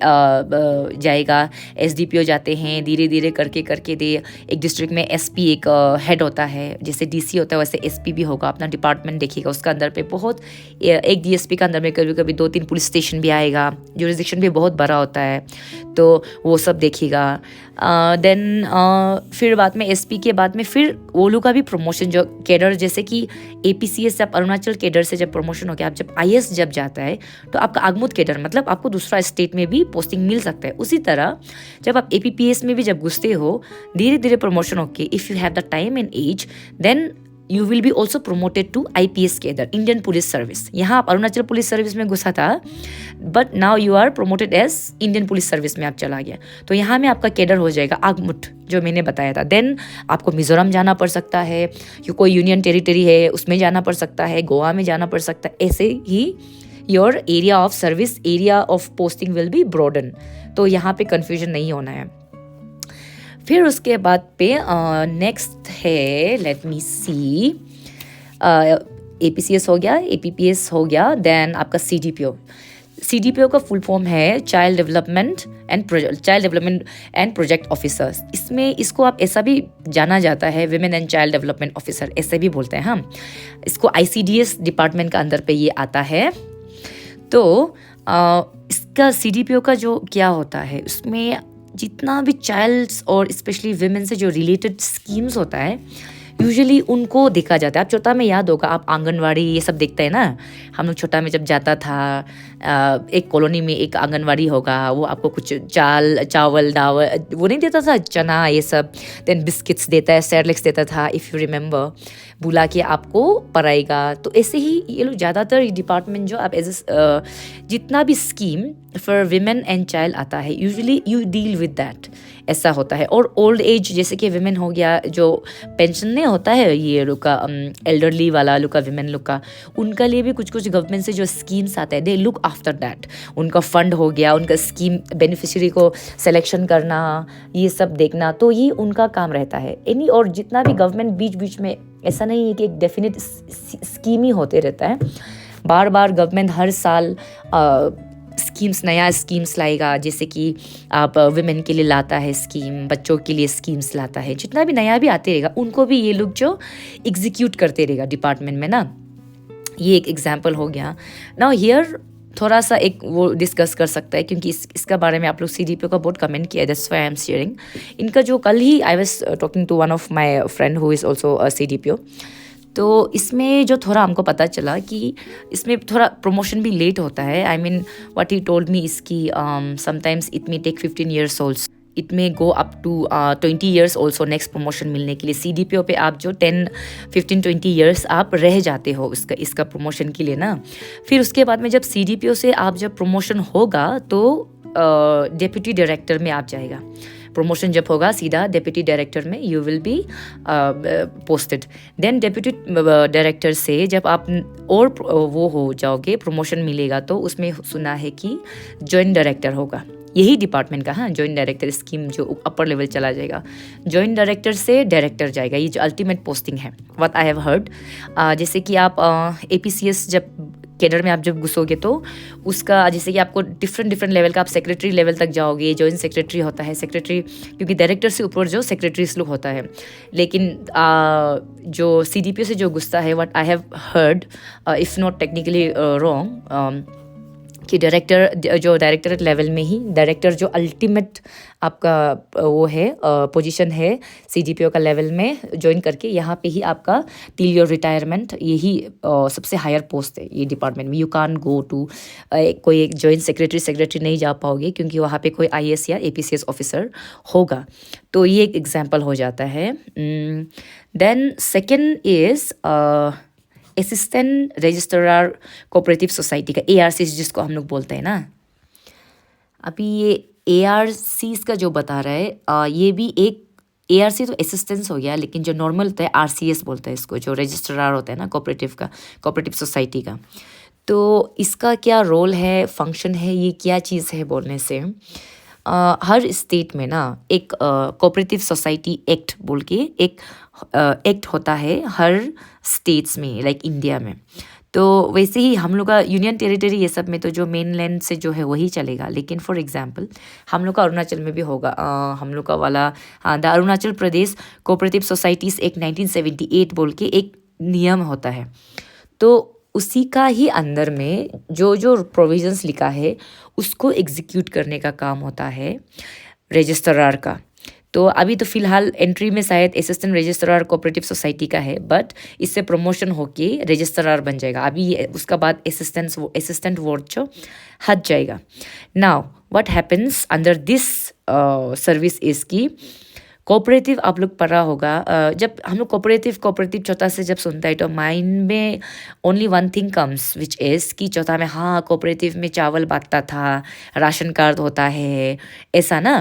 [SPEAKER 1] जाएगा, SDPO जाते हैं, धीरे धीरे करके दे एक डिस्ट्रिक्ट में SP एक हेड होता है, जैसे DC होता है वैसे SP भी होगा, अपना डिपार्टमेंट देखेगा। उसका अंदर पे बहुत एक DSP का अंदर में कभी कभी 2-3 पुलिस स्टेशन भी आएगा, जुरिस्डिक्शन भी बहुत बड़ा होता है, तो वो सब देखेगा। देन फिर बाद में SP के बाद में फिर वो लोग का भी प्रमोशन, जो कैडर जैसे कि APCS जब अरुणाचल कैडर से जब प्रमोशन हो गया, आप जब IS जब जाता है तो आपका आगमुत कैडर मतलब आपको दूसरा स्टेट में भी पोस्टिंग मिल सकता है। उसी तरह जब आप APPS में भी जब घुसते हो, धीरे धीरे प्रमोशन होके, if you have the time and age, then you will be also promoted to IPS cadre, Indian police service. यहाँ आप अरुणाचल पुलिस सर्विस में घुसा था, but now you are promoted as Indian police service में आप चला गया, तो यहाँ में आपका कैडर हो जाएगा आगमुट, जो मैंने बताया था। देन आपको मिजोरम जाना पड़ सकता है, या कोई यूनियन टेरिटरी है उसमें जाना पड़ सकता है, गोवा में जाना पड़ सकता है। ऐसे ही your area of service, area of posting will be broaden. तो यहाँ पे कन्फ्यूजन नहीं होना है। फिर उसके बाद पे नेक्स्ट है, लेट मी सी, APCS हो गया, APPS हो गया, देन आपका CDPO का फुल फॉर्म है child development and project officers. इसमें इसको आप ऐसा भी जाना जाता है, women and child development officer ऐसे भी बोलते हैं हम इसको। ICDS डिपार्टमेंट का अंदर पे ये आता है। तो इसका CDPO का जो क्या होता है, उसमें जितना भी चाइल्ड्स और स्पेशली विमेन से जो रिलेटेड स्कीम्स होता है, यूजुअली उनको देखा जाता है। आप छोटा में याद होगा, आप आंगनवाड़ी ये सब देखते हैं ना, हम लोग छोटा में जब जाता था, एक कॉलोनी में एक आंगनवाड़ी होगा, वो आपको कुछ चावल दावल वो नहीं देता था, चना ये सब, देन बिस्किट्स देता है, सेरेलेक्स देता था, इफ़ यू रिमेंबर, बुला के आपको पढ़ाएगा। तो ऐसे ही ये लोग ज़्यादातर डिपार्टमेंट जो आप जितना भी scheme for women and child आता है, usually you deal with that, ऐसा होता है। और ओल्ड एज जैसे कि विमेन हो गया, जो पेंशन नहीं होता है ये लोग का, एल्डरली वाला लोग का, विमेन लोग का, उनका लिए भी कुछ कुछ गवर्नमेंट से जो स्कीम्स आते हैं, दे लुक आफ्टर दैट। उनका फंड हो गया, उनका स्कीम बेनिफिशियरी को सिलेक्शन करना, ये सब देखना, तो ये उनका काम रहता है। एनी और जितना भी गवर्नमेंट बीच बीच में, ऐसा नहीं है कि एक डेफिनेट स्कीम ही होते रहता है, बार बार गवर्नमेंट हर साल नया स्कीम्स लाएगा। जैसे कि आप विमेन के लिए लाता है स्कीम, बच्चों के लिए स्कीम्स लाता है, जितना भी नया भी आते रहेगा, उनको भी ये लोग जो एग्जीक्यूट करते रहेगा डिपार्टमेंट में ना। ये एक एग्जाम्पल हो गया। नाउ हियर थोड़ा सा एक वो डिस्कस कर सकता है, क्योंकि इसका बारे में आप लोग CDPO का बहुत कमेंट किया, that's why I am sharing. इनका जो कल ही I was talking to one of my friend who is also CDPO, तो इसमें जो थोड़ा हमको पता चला कि इसमें थोड़ा प्रमोशन भी लेट होता है। I mean what he told me इसकी sometimes it may take 15 years also, it may go up to 20 years also next promotion मिलने के लिए। CDPO पे आप जो 10-15-20 years आप रह जाते हो इसका प्रमोशन के लिए ना। फिर उसके बाद में जब CDPO से आप जब प्रमोशन होगा तो डेप्यूटी डायरेक्टर में आप जाएगा। प्रमोशन जब होगा सीधा डेप्यूटी डायरेक्टर में you will be posted. Then deputy director से जब आप और वो हो जाओगे, प्रमोशन मिलेगा, तो उसमें सुना है कि जॉइंट डायरेक्टर होगा। यही डिपार्टमेंट का, हाँ, जॉइंट डायरेक्टर स्कीम जो अपर लेवल चला जाएगा, जॉइंट डायरेक्टर से डायरेक्टर जाएगा, ये जो अल्टीमेट पोस्टिंग है, व्हाट आई हैव हर्ड। जैसे कि आप APCS जब कैडर में आप जब घुसोगे तो उसका जैसे कि आपको डिफरेंट लेवल का, आप सेक्रेटरी लेवल तक जाओगे, जॉइंट सेक्रेटरी होता है, सेक्रेटरी क्योंकि डायरेक्टर से ऊपर जो सेक्रेटरीज लोग होता है। लेकिन जो CDPO से जो घुसता है, what I have heard, if not technically wrong, कि डायरेक्टर जो डायरेक्टरेट लेवल में ही, डायरेक्टर जो अल्टीमेट आपका वो है पोजीशन है CDPO का लेवल में ज्वाइन करके, यहाँ पे ही आपका टिल योर रिटायरमेंट, यही सबसे हायर पोस्ट है ये डिपार्टमेंट में। यू कान गो टू कोई एक जॉइंट सेक्रेटरी नहीं जा पाओगे, क्योंकि वहाँ पे कोई IAS या APCS ऑफिसर होगा। तो ये एक एग्जाम्पल हो जाता है। Then second is assistant registrar cooperative society का, ARC जिसको हम लोग बोलते हैं ना। अभी ये ARCs का जो बता रहा है, ये भी एक ARC तो असिस्टेंस हो गया, लेकिन जो नॉर्मल होता है RCS बोलते हैं इसको, जो रजिस्ट्रार होता है ना कोऑपरेटिव का, कोऑपरेटिव सोसाइटी का। तो इसका क्या रोल है, फंक्शन है, ये क्या चीज़ है बोलने से, हर स्टेट में ना एक कोऑपरेटिव सोसाइटी एक्ट बोल के एक एक्ट होता है हर स्टेट्स में, लाइक इंडिया में। तो वैसे ही हम लोग का यूनियन टेरिटरी ये सब में तो जो मेन लैंड से जो है वही चलेगा, लेकिन फॉर एग्जांपल हम लोग का अरुणाचल में भी होगा, हम लोग का वाला, हाँ, the Arunachal Pradesh cooperative societies act 1978 बोल के एक नियम होता है। तो उसी का ही अंदर में जो जो प्रोविजंस लिखा है उसको एग्जीक्यूट करने का काम होता है रजिस्ट्रार का। तो अभी तो फिलहाल एंट्री में शायद असिस्टेंट रजिस्ट्रार कोऑपरेटिव सोसाइटी का है, बट इससे प्रमोशन होके रजिस्ट्रार बन जाएगा। अभी उसका बाद असिस्टेंट वर्ड जो हट जाएगा। Now what happens under this service is की कोऑपरेटिव, आप लोग पढ़ा होगा, जब हम लोग कोऑपरेटिव चौथा से जब सुनता है तो माइंड में only one thing comes which is कि चौथा में, हाँ, कोऑपरेटिव में चावल बांटता था, राशन कार्ड होता है, ऐसा ना।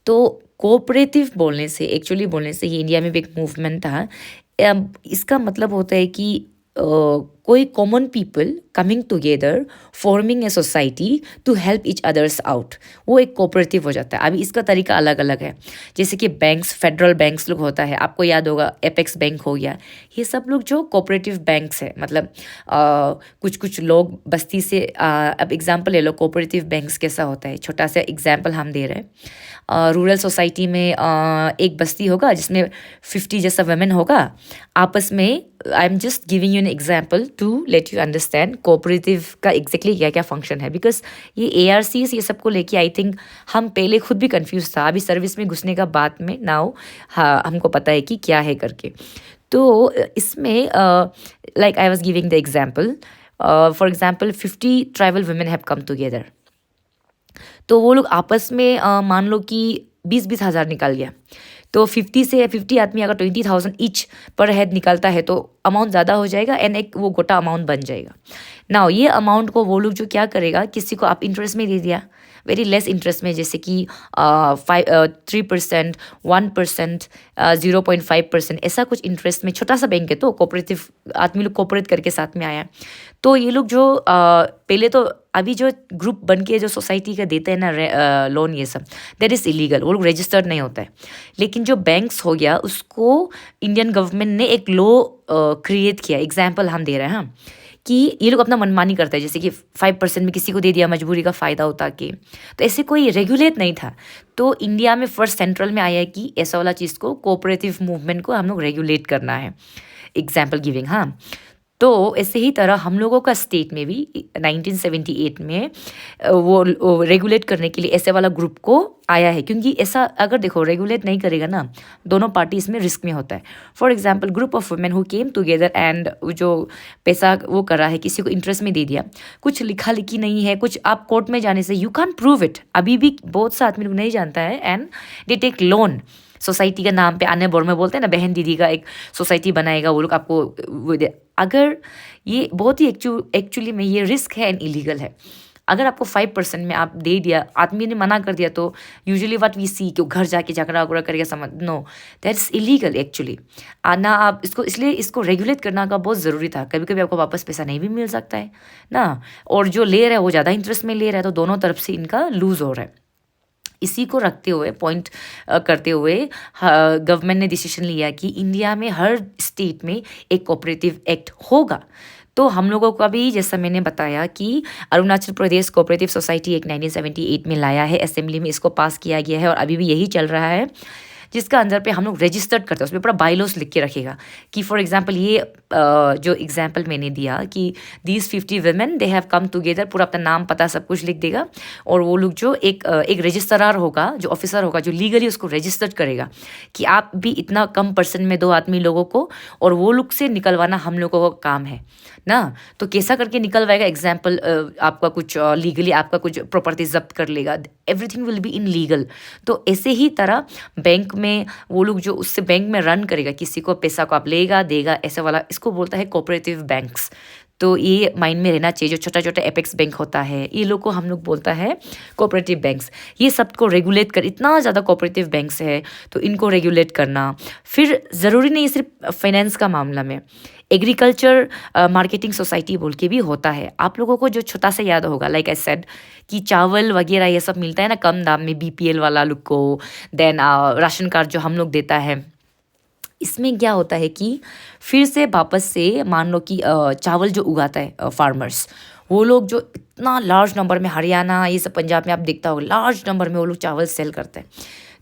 [SPEAKER 1] तो कोऑपरेटिव बोलने से, एक्चुअली बोलने से, ये इंडिया में भी एक मूवमेंट था। इसका मतलब होता है कि कोई common people coming together forming a society to help each others out, वो एक कोऑपरेटिव हो जाता है। अभी इसका तरीका अलग अलग है, जैसे कि बैंक्स, फेडरल बैंक्स लोग होता है, आपको याद होगा एपेक्स बैंक हो गया, ये सब लोग जो कोऑपरेटिव बैंक्स है, मतलब कुछ लोग बस्ती से, अब एग्जांपल ले लो कोऑपरेटिव बैंक्स कैसा होता है, छोटा सा एग्जांपल हम दे रहे हैं। रूरल सोसाइटी में एक बस्ती होगा जिसमें 50 जैसा वुमेन होगा, आपस में, I am just giving you an example to let you understand cooperative का एग्जैक्टली क्या क्या फंक्शन है। बिकॉज ये ARCs ये सबको लेके आई थिंक हम पहले खुद भी कंफ्यूज था, अभी सर्विस में घुसने का बाद में नाउ हाँ हमको पता है कि क्या है करके। तो इसमें like I was giving the example, for example 50 tribal women have come together. तो वो लोग आपस में मान लो कि 20-20 हज़ार निकाल गया, तो 50 आदमी अगर 20,000 ईच पर हेड निकालता है तो अमाउंट ज़्यादा हो जाएगा एंड एक वो गोटा अमाउंट बन जाएगा। नाउ ये अमाउंट को वो लोग जो क्या करेगा, किसी को आप इंटरेस्ट में दे दिया, वेरी लेस इंटरेस्ट में, जैसे कि 3%, 1%, 0.5%, ऐसा कुछ इंटरेस्ट में। छोटा सा बैंक है तो कोऑपरेटिव आदमी लोग कोऑपरेट करके साथ में आया। तो ये लोग जो पहले तो अभी जो ग्रुप बन के जो सोसाइटी का देते हैं ना लोन, ये सब दैट इज़ इलीगल, वो लोग रजिस्टर्ड नहीं होता है। लेकिन जो बैंक्स हो गया उसको इंडियन गवर्नमेंट ने एक लॉ क्रिएट किया। एग्जाम्पल हम दे रहे हैं हाँ, कि ये लोग अपना मनमानी करते हैं, जैसे कि 5% में किसी को दे दिया मजबूरी का फ़ायदा होता कि, तो ऐसे कोई रेगुलेट नहीं था। तो इंडिया में फर्स्ट सेंट्रल में आया है कि ऐसा वाला चीज़ को, कोऑपरेटिव मूवमेंट को हम लोग रेगुलेट करना है। एग्जाम्पल गिविंग हाँ। तो ऐसे ही तरह हम लोगों का स्टेट में भी 1978 में वो रेगुलेट करने के लिए ऐसे वाला ग्रुप को आया है, क्योंकि ऐसा अगर देखो रेगुलेट नहीं करेगा ना, दोनों पार्टी इसमें रिस्क में होता है। For example group of women who came together and जो पैसा वो कर रहा है किसी को इंटरेस्ट में दे दिया, कुछ लिखा लिखी नहीं है, कुछ आप कोर्ट में जाने से यू कैन प्रूव इट, अभी भी बहुत सा आदमी लोग नहीं जानता है, and they take loan society के नाम पे। आने बोर में बोलते हैं ना, बहन दीदी का एक सोसाइटी बनाएगा वो लोग आपको अगर ये बहुत ही एक्चुअली में ये रिस्क है एंड इलीगल है। अगर आपको 5% में आप दे दिया, आदमी ने मना कर दिया, तो यूजुअली व्हाट वी सी कि वो घर जाके झगड़ा वगड़ा करेगा, समझ, no, that is illegal actually. ना आप इसको, इसलिए इसको रेगुलेट करना का बहुत ज़रूरी था। कभी कभी आपको वापस पैसा नहीं भी मिल सकता है ना, और जो ले रहा है वो ज़्यादा इंटरेस्ट में ले रहा है, तो दोनों तरफ से इनका लूज़ हो रहा है। इसी को रखते हुए, पॉइंट करते हुए, गवर्नमेंट ने डिसीजन लिया कि इंडिया में हर स्टेट में एक कोऑपरेटिव एक्ट होगा। तो हम लोगों का भी, जैसा मैंने बताया कि Arunachal Pradesh cooperative society act 1978 में लाया है, असेंबली में इसको पास किया गया है और अभी भी यही चल रहा है, जिसका अंदर पे हम लोग रजिस्टर्ड करते हैं। उसमें पूरा बाइलॉस लिख के रखेगा कि फॉर एग्जांपल ये जो एग्जांपल मैंने दिया कि these 50 women they have come together, पूरा अपना नाम पता सब कुछ लिख देगा, और वो लोग जो एक रजिस्ट्रार होगा, जो ऑफिसर होगा, जो लीगली उसको रजिस्टर्ड करेगा कि आप भी इतना कम पर्सन में 2 आदमी लोगों को, और वो लोग से निकलवाना हम लोगों का काम है ना। तो कैसा करके निकलवाएगा, एग्जाम्पल आपका कुछ लीगली आपका कुछ प्रॉपर्टी जब्त कर लेगा, everything will be in legal. तो ऐसे ही तरह बैंक में वो लोग जो उससे बैंक में रन करेगा, किसी को पैसा को आप लेगा देगा, ऐसा वाला, इसको बोलता है कोऑपरेटिव बैंक्स। तो ये माइंड में रहना चाहिए। जो छोटा छोटा एपेक्स बैंक होता है, ये लोग को हम लोग बोलता है कोऑपरेटिव बैंक्स। ये सबको रेगुलेट कर, इतना ज़्यादा कोऑपरेटिव बैंक्स है तो इनको रेगुलेट करना। फिर ज़रूरी नहीं सिर्फ फाइनेंस का मामला में, एग्रीकल्चर मार्केटिंग सोसाइटी बोल के भी होता है। आप लोगों को जो छोटा सा याद होगा, लाइक आई सेड कि चावल वगैरह ये सब मिलता है ना कम दाम में, बीपीएल वाला लोग को, देन राशन कार्ड जो हम लोग देता है। इसमें क्या होता है कि फिर से वापस से मान लो कि चावल जो उगाता है फार्मर्स, वो लोग जो इतना लार्ज नंबर में, हरियाणा ये सब पंजाब में आप देखता होगा, लार्ज नंबर में वो लोग चावल सेल करते हैं।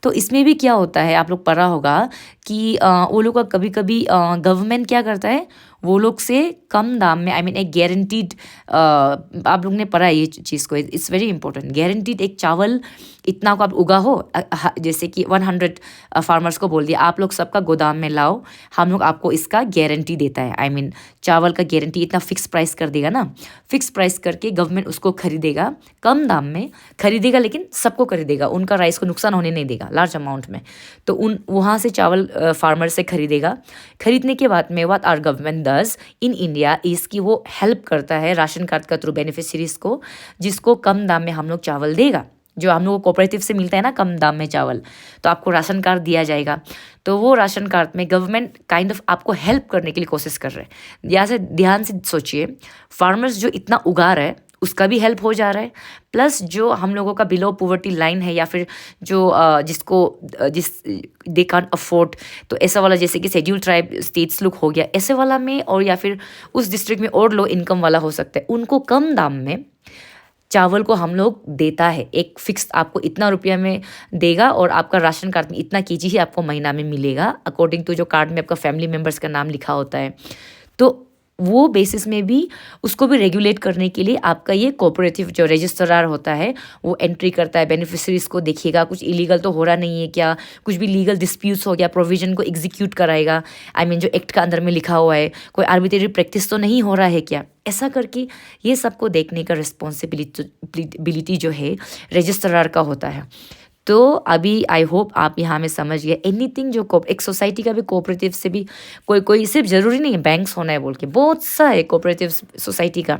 [SPEAKER 1] तो इसमें भी क्या होता है, आप लोग पढ़ा होगा कि वो लोग का कभी कभी गवर्नमेंट क्या करता है, वो लोग से कम दाम में, आई मीन एक गारंटीड, आप लोग ने पढ़ा है ये चीज़ को, इट्स वेरी इंपॉर्टेंट, गारंटीड एक चावल इतना को आप उगा हो, जैसे कि 100 फार्मर्स को बोल दिया आप लोग सबका गोदाम में लाओ, हम लोग आपको इसका गारंटी देता है, आई मीन चावल का गारंटी इतना फिक्स प्राइस कर देगा ना, फिक्स प्राइस करके गवर्नमेंट उसको खरीदेगा, कम दाम में खरीदेगा, लेकिन सबको खरीदेगा, उनका राइस को नुकसान होने नहीं देगा लार्ज अमाउंट में। तो उन वहाँ से चावल फार्मर से खरीदेगा। खरीदने के बाद में what are government does in India is कि वो हेल्प करता है राशन कार्ड का थ्रू बेनिफिशियरीज को, जिसको कम दाम में हम लोग चावल देगा, जो हम लोग को कोऑपरेटिव से मिलता है ना कम दाम में चावल, तो आपको राशन कार्ड दिया जाएगा। तो वो राशन कार्ड में गवर्नमेंट काइंड ऑफ आपको हेल्प करने के लिए कोशिश कर रहे हैं। यहाँ से ध्यान से सोचिए, फार्मर्स जो इतना उगा रहे हैं उसका भी हेल्प हो जा रहा है, प्लस जो हम लोगों का बिलो पॉवर्टी लाइन है, या फिर जो जिस दे कांट अफोर्ड, तो ऐसा वाला जैसे कि शेड्यूल ट्राइब स्टेट्स लोग हो गया, ऐसे वाला में, और या फिर उस डिस्ट्रिक्ट में और लो इनकम वाला हो सकता है, उनको कम दाम में चावल को हम लोग देता है। एक फिक्स आपको इतना रुपया में देगा, और आपका राशन कार्ड में इतना केजी ही आपको महीना में मिलेगा, अकॉर्डिंग टू जो कार्ड में आपका फैमिली मेम्बर्स का नाम लिखा होता है। तो वो बेसिस में भी उसको भी रेगुलेट करने के लिए आपका ये कोऑपरेटिव जो रजिस्ट्रार होता है वो एंट्री करता है, बेनिफिशरीज को देखिएगा कुछ इलीगल तो हो रहा नहीं है क्या, कुछ भी लीगल डिस्प्यूट्स हो गया, प्रोविजन को एग्जीक्यूट कराएगा, आई मीन जो एक्ट का अंदर में लिखा हुआ है, कोई आर्बिट्रेरी प्रैक्टिस तो नहीं हो रहा है क्या, ऐसा करके ये सबको देखने का रिस्पॉन्सिबिलिटी जो है रजिस्ट्रार का होता है। तो अभी आई होप आप यहाँ में समझ गए, एनीथिंग जो एक सोसाइटी का भी कोऑपरेटिव से भी कोई सिर्फ ज़रूरी नहीं है बैंक्स होना है बोल के, बहुत सा है कोऑपरेटिव सोसाइटी का,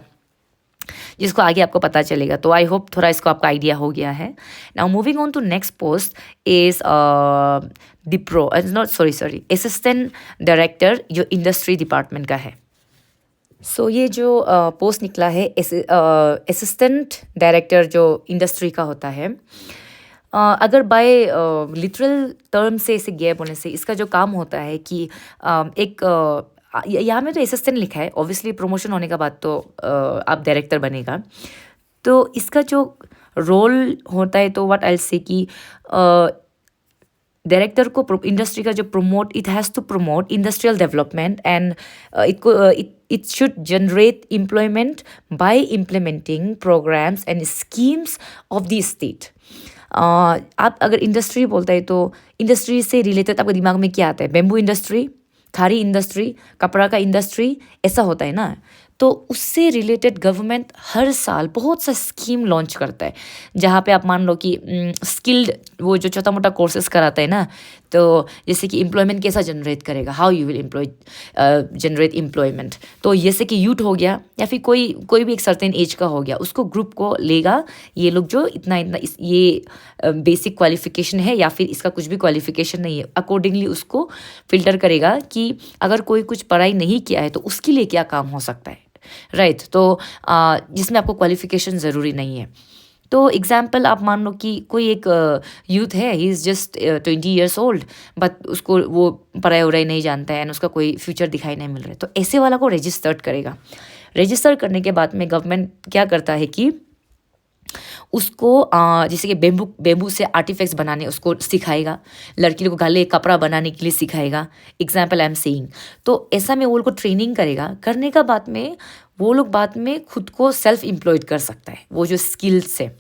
[SPEAKER 1] जिसको आगे आपको पता चलेगा। तो आई होप थोड़ा इसको आपका आइडिया हो गया है। Now moving on to next post is assistant director जो इंडस्ट्री डिपार्टमेंट का है। सो ये जो पोस्ट निकला है असिस्टेंट डायरेक्टर जो इंडस्ट्री का होता है, अगर बाय लिटरल टर्म से इसे गैप होने से इसका जो काम होता है कि एक यहाँ में तो असिस्टेंट लिखा है, ऑब्वियसली प्रमोशन होने का बाद तो आप डायरेक्टर बनेगा। तो इसका जो रोल होता है तो व्हाट आई से कि डायरेक्टर को इंडस्ट्री का जो it has to promote industrial development and it should generate employment by implementing programs and schemes of the state. आप अगर इंडस्ट्री बोलते हैं तो इंडस्ट्री से रिलेटेड आपके दिमाग में क्या आता है, बेम्बू इंडस्ट्री, खारी इंडस्ट्री, कपड़ा का इंडस्ट्री, ऐसा होता है ना। तो उससे रिलेटेड गवर्नमेंट हर साल बहुत सा स्कीम लॉन्च करता है, जहाँ पे आप मान लो कि स्किल्ड वो जो छोटा मोटा कोर्सेज कराता है ना, तो जैसे कि एम्प्लॉयमेंट कैसा जनरेट करेगा, how you will generate employment. तो जैसे कि यूथ हो गया या फिर कोई भी एक सर्टेन एज का हो गया, उसको ग्रुप को लेगा, ये लोग जो इतना इतना ये बेसिक क्वालिफिकेशन है या फिर इसका कुछ भी क्वालिफिकेशन नहीं है, अकॉर्डिंगली उसको फिल्टर करेगा कि अगर कोई कुछ पढ़ाई नहीं किया है तो उसके लिए क्या काम हो सकता है, राइट। तो जिसमें आपको क्वालिफिकेशन ज़रूरी नहीं है। तो एग्जाम्पल आप मान लो कि कोई एक यूथ है, he is just 20 years old, but उसको वो पढ़ाई वढ़ाई नहीं जानता है एंड उसका कोई फ्यूचर दिखाई नहीं मिल रहा है, तो ऐसे वाला को रजिस्टर्ड करेगा। रजिस्टर करने के बाद में गवर्नमेंट क्या करता है कि उसको जैसे कि बेम्बू से आर्टिफैक्ट्स बनाने उसको सिखाएगा, लड़की को गले कपड़ा बनाने के लिए सिखाएगा, एग्जाम्पल आई एम सेइंग। तो ऐसा में वो लोग को ट्रेनिंग करेगा, करने का बाद में वो लोग बाद में खुद को सेल्फ एम्प्लॉयड कर सकता है, वो जो स्किल्स है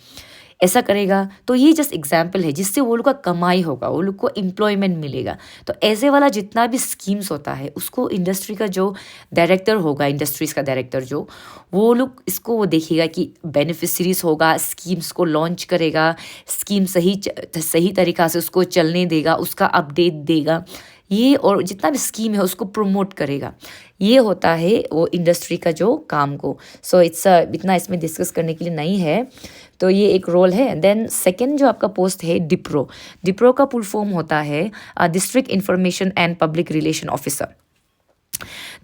[SPEAKER 1] ऐसा करेगा। तो ये जस्ट एग्जाम्पल है जिससे वो लोग का कमाई होगा, वो लोग को एम्प्लॉयमेंट मिलेगा। तो ऐसे वाला जितना भी स्कीम्स होता है उसको इंडस्ट्री का जो डायरेक्टर होगा, इंडस्ट्रीज का डायरेक्टर जो, वो लोग इसको वो देखेगा कि बेनिफिशरीज होगा, स्कीम्स को लॉन्च करेगा, स्कीम सही तरीक़ा से उसको चलने देगा, उसका अपडेट देगा, ये और जितना भी स्कीम है उसको प्रमोट करेगा। ये होता है वो इंडस्ट्री का जो काम को। सो इट्स इतना इसमें डिस्कस करने के लिए नहीं है, तो ये एक रोल है। देन सेकंड जो आपका पोस्ट है डिप्रो, डिप्रो का फुल फॉर्म होता है district information and public relation officer.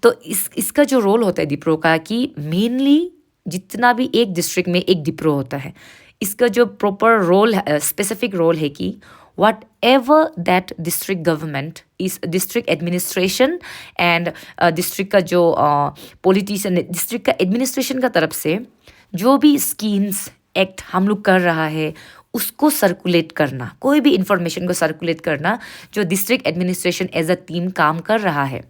[SPEAKER 1] तो इसका जो रोल होता है डिप्रो का कि मेनली जितना भी एक डिस्ट्रिक्ट में एक डिप्रो होता है, इसका जो प्रॉपर रोल स्पेसिफिक रोल है कि whatever that district government is, district administration and district का जो politician, district का administration का तरफ से जो भी schemes एक्ट हम लोग कर रहा है उसको सर्कुलेट करना, कोई भी इंफॉर्मेशन को सर्कुलेट करना जो district administration as a team काम कर रहा है,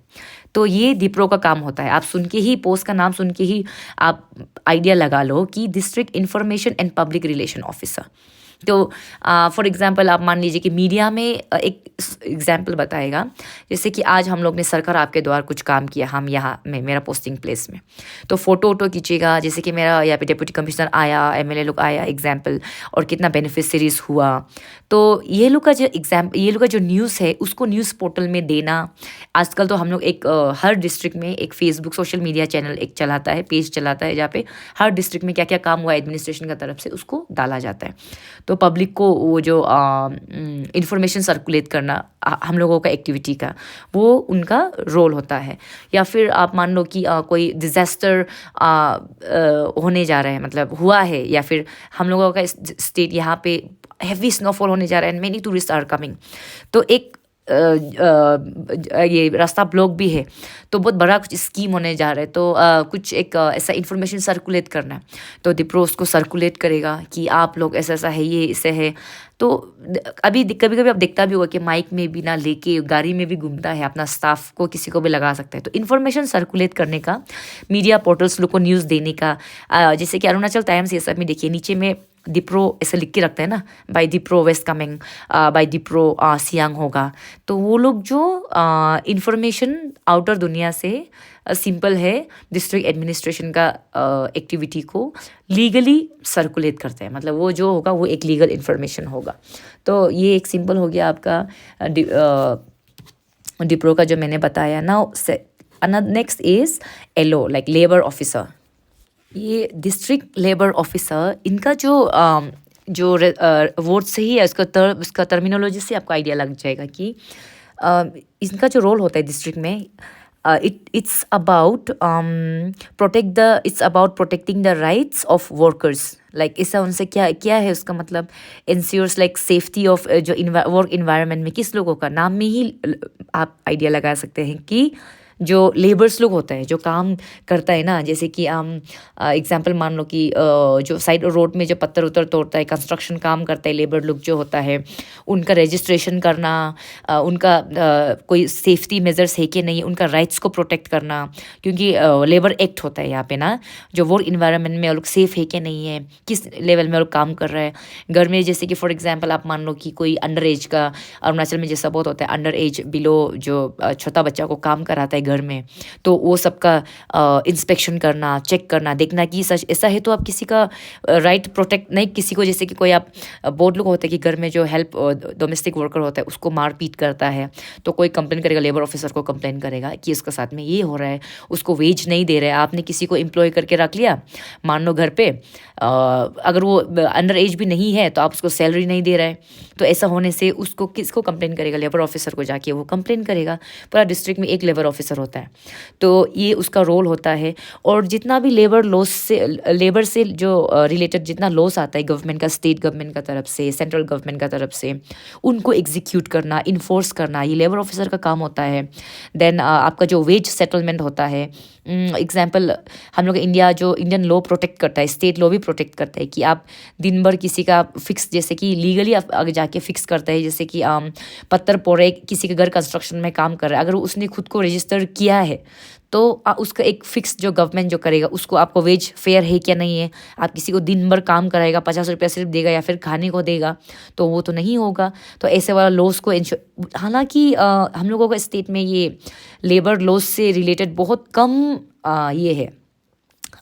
[SPEAKER 1] तो ये डिप्रो का काम होता है। आप सुन के ही पोस्ट का नाम सुन के ही आप आइडिया लगा लो कि district information and public relation officer. तो फॉर एग्जांपल आप मान लीजिए कि मीडिया में एक एग्जांपल बताएगा, जैसे कि आज हम लोग ने सरकार आपके द्वारा कुछ काम किया, हम यहाँ में मेरा पोस्टिंग प्लेस में, तो फ़ोटो वोटो खींचेगा, जैसे कि मेरा यहाँ पे डिप्टी कमिश्नर आया, एमएलए लोग आया एग्जांपल, और कितना बेनिफिशरीज हुआ। तो ये लोग का जो न्यूज़ है उसको न्यूज़ पोर्टल में देना। आजकल तो हम लोग एक हर डिस्ट्रिक्ट में एक फेसबुक सोशल मीडिया चैनल एक चलाता है, पेज चलाता है, जहाँ पे हर डिस्ट्रिक्ट में क्या क्या काम हुआ एडमिनिस्ट्रेशन का तरफ से उसको डाला जाता है। तो पब्लिक को वो जो इंफॉर्मेशन सर्कुलेट करना हम लोगों का एक्टिविटी का, वो उनका रोल होता है। या फिर आप मान लो कि कोई डिज़ास्टर होने जा रहा है, मतलब हुआ है, या फिर हम लोगों का स्टेट यहाँ पे हैवी स्नोफॉल होने जा रहा है and many tourist are coming, तो एक ये रास्ता ब्लॉक भी है, तो बहुत बड़ा कुछ स्कीम होने जा रहा है, तो कुछ एक ऐसा इन्फॉर्मेशन सर्कुलेट करना है, तो डिप्रो उसको सर्कुलेट करेगा कि आप लोग ऐसा ऐसा है, ये इसे है। तो अभी कभी कभी आप देखता भी होगा कि माइक में भी ना लेके गाड़ी में भी घूमता है, अपना स्टाफ को किसी को भी लगा सकता है। तो इन्फॉर्मेशन सर्कुलेट करने का, मीडिया पोर्टल्स लोग को न्यूज़ देने का, जैसे कि अरुणाचल टाइम्स ये सब में देखिए नीचे में डिप्रो ऐसे लिख के रखता है ना, by DIPRO West Kameng, by DIPRO Siang होगा। तो वो लोग जो इंफॉर्मेशन आउटर दुनिया से सिंपल है डिस्ट्रिक्ट एडमिनिस्ट्रेशन का एक्टिविटी को लीगली सर्कुलेट करते हैं, मतलब वो जो होगा वो एक लीगल इन्फॉर्मेशन होगा। तो ये एक सिंपल हो गया आपका डिप्रो का जो मैंने बताया। Now next is LO, like labour officer. ये डिस्ट्रिक्ट लेबर ऑफिसर, इनका जो वर्ड से ही है उसका टर्मिनोलॉजी से आपको आइडिया लग जाएगा कि इनका जो रोल होता है डिस्ट्रिक्ट में, it's about protecting the rights of workers, like इससे उनसे क्या है उसका मतलब, इंश्योर्स लाइक सेफ्टी ऑफ जो वर्क इन्वायरमेंट में किस लोगों का, नाम में ही आप आइडिया लगा सकते हैं कि जो लेबर्स लोग होता है जो काम करता है ना, जैसे कि एग्जांपल मान लो कि जो साइड रोड में जो पत्थर उतर तोड़ता है, कंस्ट्रक्शन काम करता है लेबर लोग जो होता है, उनका रजिस्ट्रेशन करना, उनका कोई सेफ्टी मेजर्स है कि नहीं, उनका राइट्स को प्रोटेक्ट करना, क्योंकि लेबर एक्ट होता है यहाँ पे ना, जो वर्क इन्वायरमेंट में वो लोग सेफ है कि नहीं है, किस लेवल में वो लोग काम कर रहे हैं। घर में जैसे कि फॉर एग्जाम्पल आप मान लो कि कोई अंडर एज का, अरुणाचल में जैसा बहुत होता है अंडर एज बिलो जो छोटा बच्चा को काम कराता है घर में, तो वो सबका इंस्पेक्शन करना, चेक करना, देखना कि सच ऐसा है तो आप किसी का राइट प्रोटेक्ट नहीं, किसी को जैसे कि कोई आप बहुत लोग होते हैं कि घर में जो हेल्प डोमेस्टिक वर्कर होता है उसको मारपीट करता है, तो कोई कंप्लेन करेगा, लेबर ऑफिसर को कंप्लेन करेगा कि इसके साथ में ये हो रहा है, उसको वेज नहीं दे रहे हैं। आपने किसी को एम्प्लॉय करके रख लिया, मान लो घर पे, अगर वो अंडर एज भी नहीं है तो आप उसको सैलरी नहीं दे रहे हैं, तो ऐसा होने से उसको किसको कंप्लेन करेगा? लेबर ऑफिसर को जाके वो कंप्लेन करेगा। पूरा डिस्ट्रिक्ट में एक लेबर ऑफिसर होता है, तो ये उसका रोल होता है। और जितना भी लेबर से जो रिलेटेड जितना लॉस आता है गवर्नमेंट का, स्टेट गवर्नमेंट का तरफ से, सेंट्रल गवर्नमेंट का तरफ से, उनको एग्जीक्यूट करना, इन्फोर्स करना, ये लेबर ऑफिसर का काम होता है। देन आपका जो वेज सेटलमेंट होता है, एग्जाम्पल हम लोग इंडिया जो इंडियन लॉ प्रोटेक्ट करता है, स्टेट लॉ भी प्रोटेक्ट करता है कि आप दिन भर किसी का फिक्स, जैसे कि लीगली आप आगे जाके फिक्स करता है, जैसे कि पत्थर पोड़े किसी के घर कंस्ट्रक्शन में काम कर रहा है, अगर उसने खुद को रजिस्टर किया है तो उसका एक फिक्स जो गवर्नमेंट जो करेगा उसको, आपको वेज फेयर है क्या नहीं है, आप किसी को दिन भर काम कराएगा, 50 रुपया सिर्फ देगा या फिर खाने को देगा, तो वो तो नहीं होगा। तो ऐसे वाला लॉस को इंश्योर, हालांकि हम लोगों का स्टेट में ये लेबर लॉस से रिलेटेड बहुत कम ये है,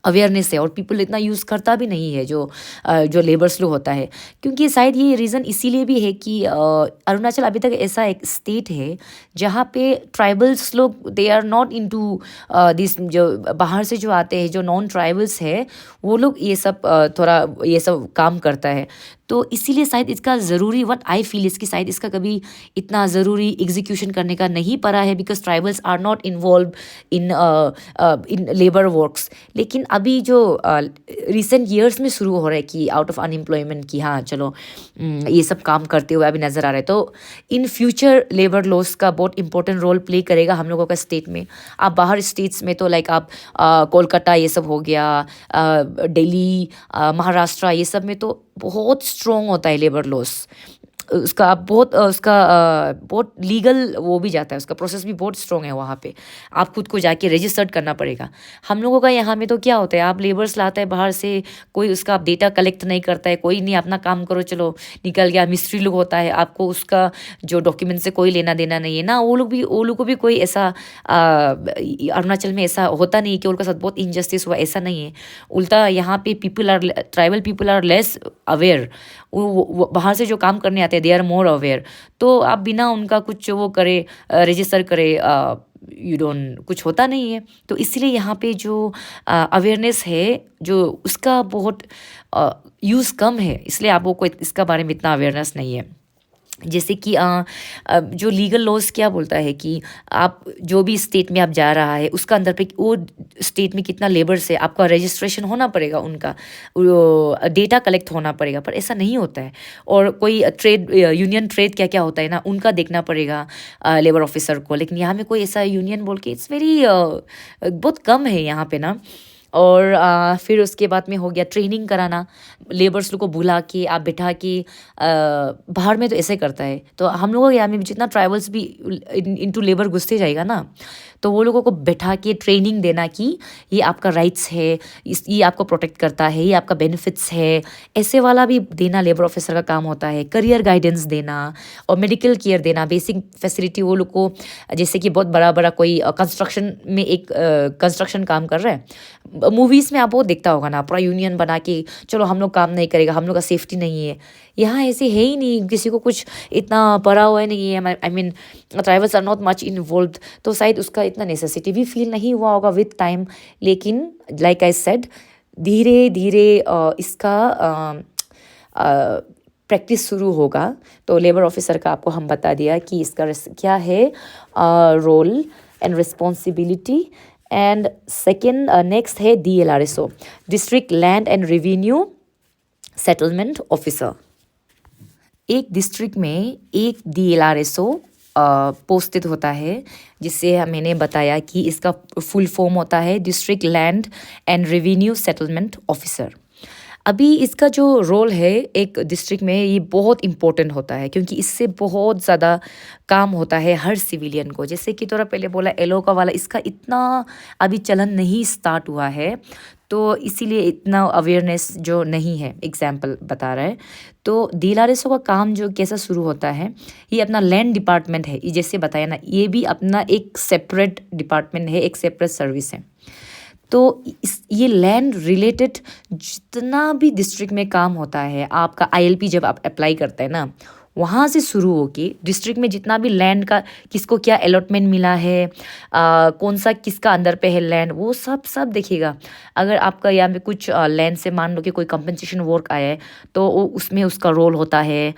[SPEAKER 1] अवेयरनेस है, और पीपल इतना यूज़ करता भी नहीं है जो लेबर्स लोग होता है, क्योंकि शायद ये रीज़न इसीलिए भी है कि अरुणाचल अभी तक ऐसा एक स्टेट है जहाँ पे ट्राइबल्स लोग they are not into this, जो बाहर से जो आते हैं जो नॉन ट्राइबल्स है वो लोग ये सब थोड़ा ये सब काम करता है। तो इसीलिए शायद इसका ज़रूरी, व्हाट आई फील, इसकी शायद इसका कभी इतना ज़रूरी एग्जीक्यूशन करने का नहीं पड़ा है, because tribals are not involve in labour works. लेकिन अभी जो रिसेंट ईयर्स में शुरू हो रहा है कि आउट ऑफ अनएम्प्लॉयमेंट की, हाँ चलो ये सब काम करते हुए अभी नज़र आ रहा है, तो इन फ्यूचर लेबर लॉस का बहुत इंपॉर्टेंट रोल प्ले करेगा हम लोगों का स्टेट में। आप बाहर स्टेट्स में तो लाइक आप कोलकाता ये सब हो गया, दिल्ली, महाराष्ट्र, ये सब में तो बहुत स्ट्रॉन्ग होता है लेबर लॉस, उसका आप बहुत लीगल वो भी जाता है, उसका प्रोसेस भी बहुत स्ट्रॉन्ग है वहाँ पे, आप खुद को जाके रजिस्टर्ड करना पड़ेगा। हम लोगों का यहाँ में तो क्या होता है, आप लेबर्स लाता है बाहर से, कोई उसका आप डेटा कलेक्ट नहीं करता है, कोई नहीं, अपना काम करो चलो निकल गया। मिस्ट्री लोग होता है, आपको उसका जो डॉक्यूमेंट से कोई लेना देना नहीं है ना, वो लोग को भी कोई ऐसा अरुणाचल में ऐसा होता नहीं कि उनके साथ बहुत इनजस्टिस हुआ, ऐसा नहीं है। उल्टा यहाँ पे tribal people are less aware, वो बाहर से जो काम करने आते हैं दे आर मोर अवेयर, तो आप बिना उनका कुछ वो करे, रजिस्टर करे, यू डोंट, कुछ होता नहीं है। तो इसलिए यहाँ पे जो अवेयरनेस है जो उसका बहुत यूज़ कम है, इसलिए आपको कोई इसका बारे में इतना अवेयरनेस नहीं है। जैसे कि जो लीगल लॉज क्या बोलता है कि आप जो भी स्टेट में आप जा रहा है उसका अंदर पे वो स्टेट में कितना लेबर्स है, आपका रजिस्ट्रेशन होना पड़ेगा, उनका डेटा कलेक्ट होना पड़ेगा, पर ऐसा नहीं होता है। और कोई ट्रेड यूनियन ट्रेड क्या क्या होता है ना, उनका देखना पड़ेगा लेबर ऑफिसर को, लेकिन यहाँ में कोई ऐसा यूनियन बोल के इट्स वेरी बहुत कम है यहाँ पे ना। और फिर उसके बाद में हो गया ट्रेनिंग कराना, लेबर्स लोग को बुला के आप बिठा के, बाहर में तो ऐसे करता है, तो हम लोगों के यहाँ में जितना ट्राइबल्स भी इनटू लेबर घुसते जाएगा ना, तो वो लोगों को बैठा के ट्रेनिंग देना कि ये आपका राइट्स है, ये आपको प्रोटेक्ट करता है, ये आपका बेनिफिट्स है, ऐसे वाला भी देना लेबर ऑफिसर का काम होता है। करियर गाइडेंस देना और मेडिकल केयर देना, बेसिक फैसिलिटी वो लोग को, जैसे कि बहुत बड़ा बड़ा कोई कंस्ट्रक्शन में एक कंस्ट्रक्शन काम कर रहा है, मूवीज़ में आप बहुत देखता होगा ना, पूरा यूनियन बना के चलो हम लोग काम नहीं करेगा, हम लोग का सेफ्टी नहीं है। यहाँ ऐसे है ही नहीं, किसी को कुछ इतना पड़ा हुआ नहीं है, I mean tribals are not much involve, तो शायद उसका इतना नेसेसिटी भी फील नहीं हुआ होगा विद टाइम। लेकिन लाइक आई सेड, धीरे धीरे इसका प्रैक्टिस शुरू होगा। तो लेबर ऑफिसर का आपको हम बता दिया कि इसका क्या है role and responsibility. And second next है DLRSO, district land and revenue settlement officer. एक डिस्ट्रिक्ट में एक DLRSO पोस्टेड होता है, जिससे मैंने बताया कि इसका फुल फॉर्म होता है district land and revenue settlement officer. अभी इसका जो रोल है एक डिस्ट्रिक्ट में, ये बहुत इम्पोर्टेंट होता है, क्योंकि इससे बहुत ज़्यादा काम होता है हर सिविलियन को। जैसे कि थोड़ा पहले बोला एलो का वाला, इसका इतना अभी चलन नहीं स्टार्ट हुआ है, तो इसीलिए इतना अवेयरनेस जो नहीं है, एग्जाम्पल बता रहा है। तो डीएलआरएसओ का काम जो कैसा शुरू होता है, ये अपना लैंड डिपार्टमेंट है, ये जैसे बताया ना, ये भी अपना एक सेपरेट डिपार्टमेंट है, एक सेपरेट सर्विस है। तो ये लैंड रिलेटेड जितना भी डिस्ट्रिक्ट में काम होता है, आपका आईएलपी जब आप अप्लाई करते हैं ना, वहाँ से शुरू होके डिस्ट्रिक्ट में जितना भी लैंड का किसको क्या अलॉटमेंट मिला है, कौन सा किसका अंदर पे है लैंड, वो सब सब देखिएगा। अगर आपका यहाँ पे कुछ लैंड से मान लो कि कोई कंपनसेशन वर्क आया है, तो वो उसमें उसका रोल होता है।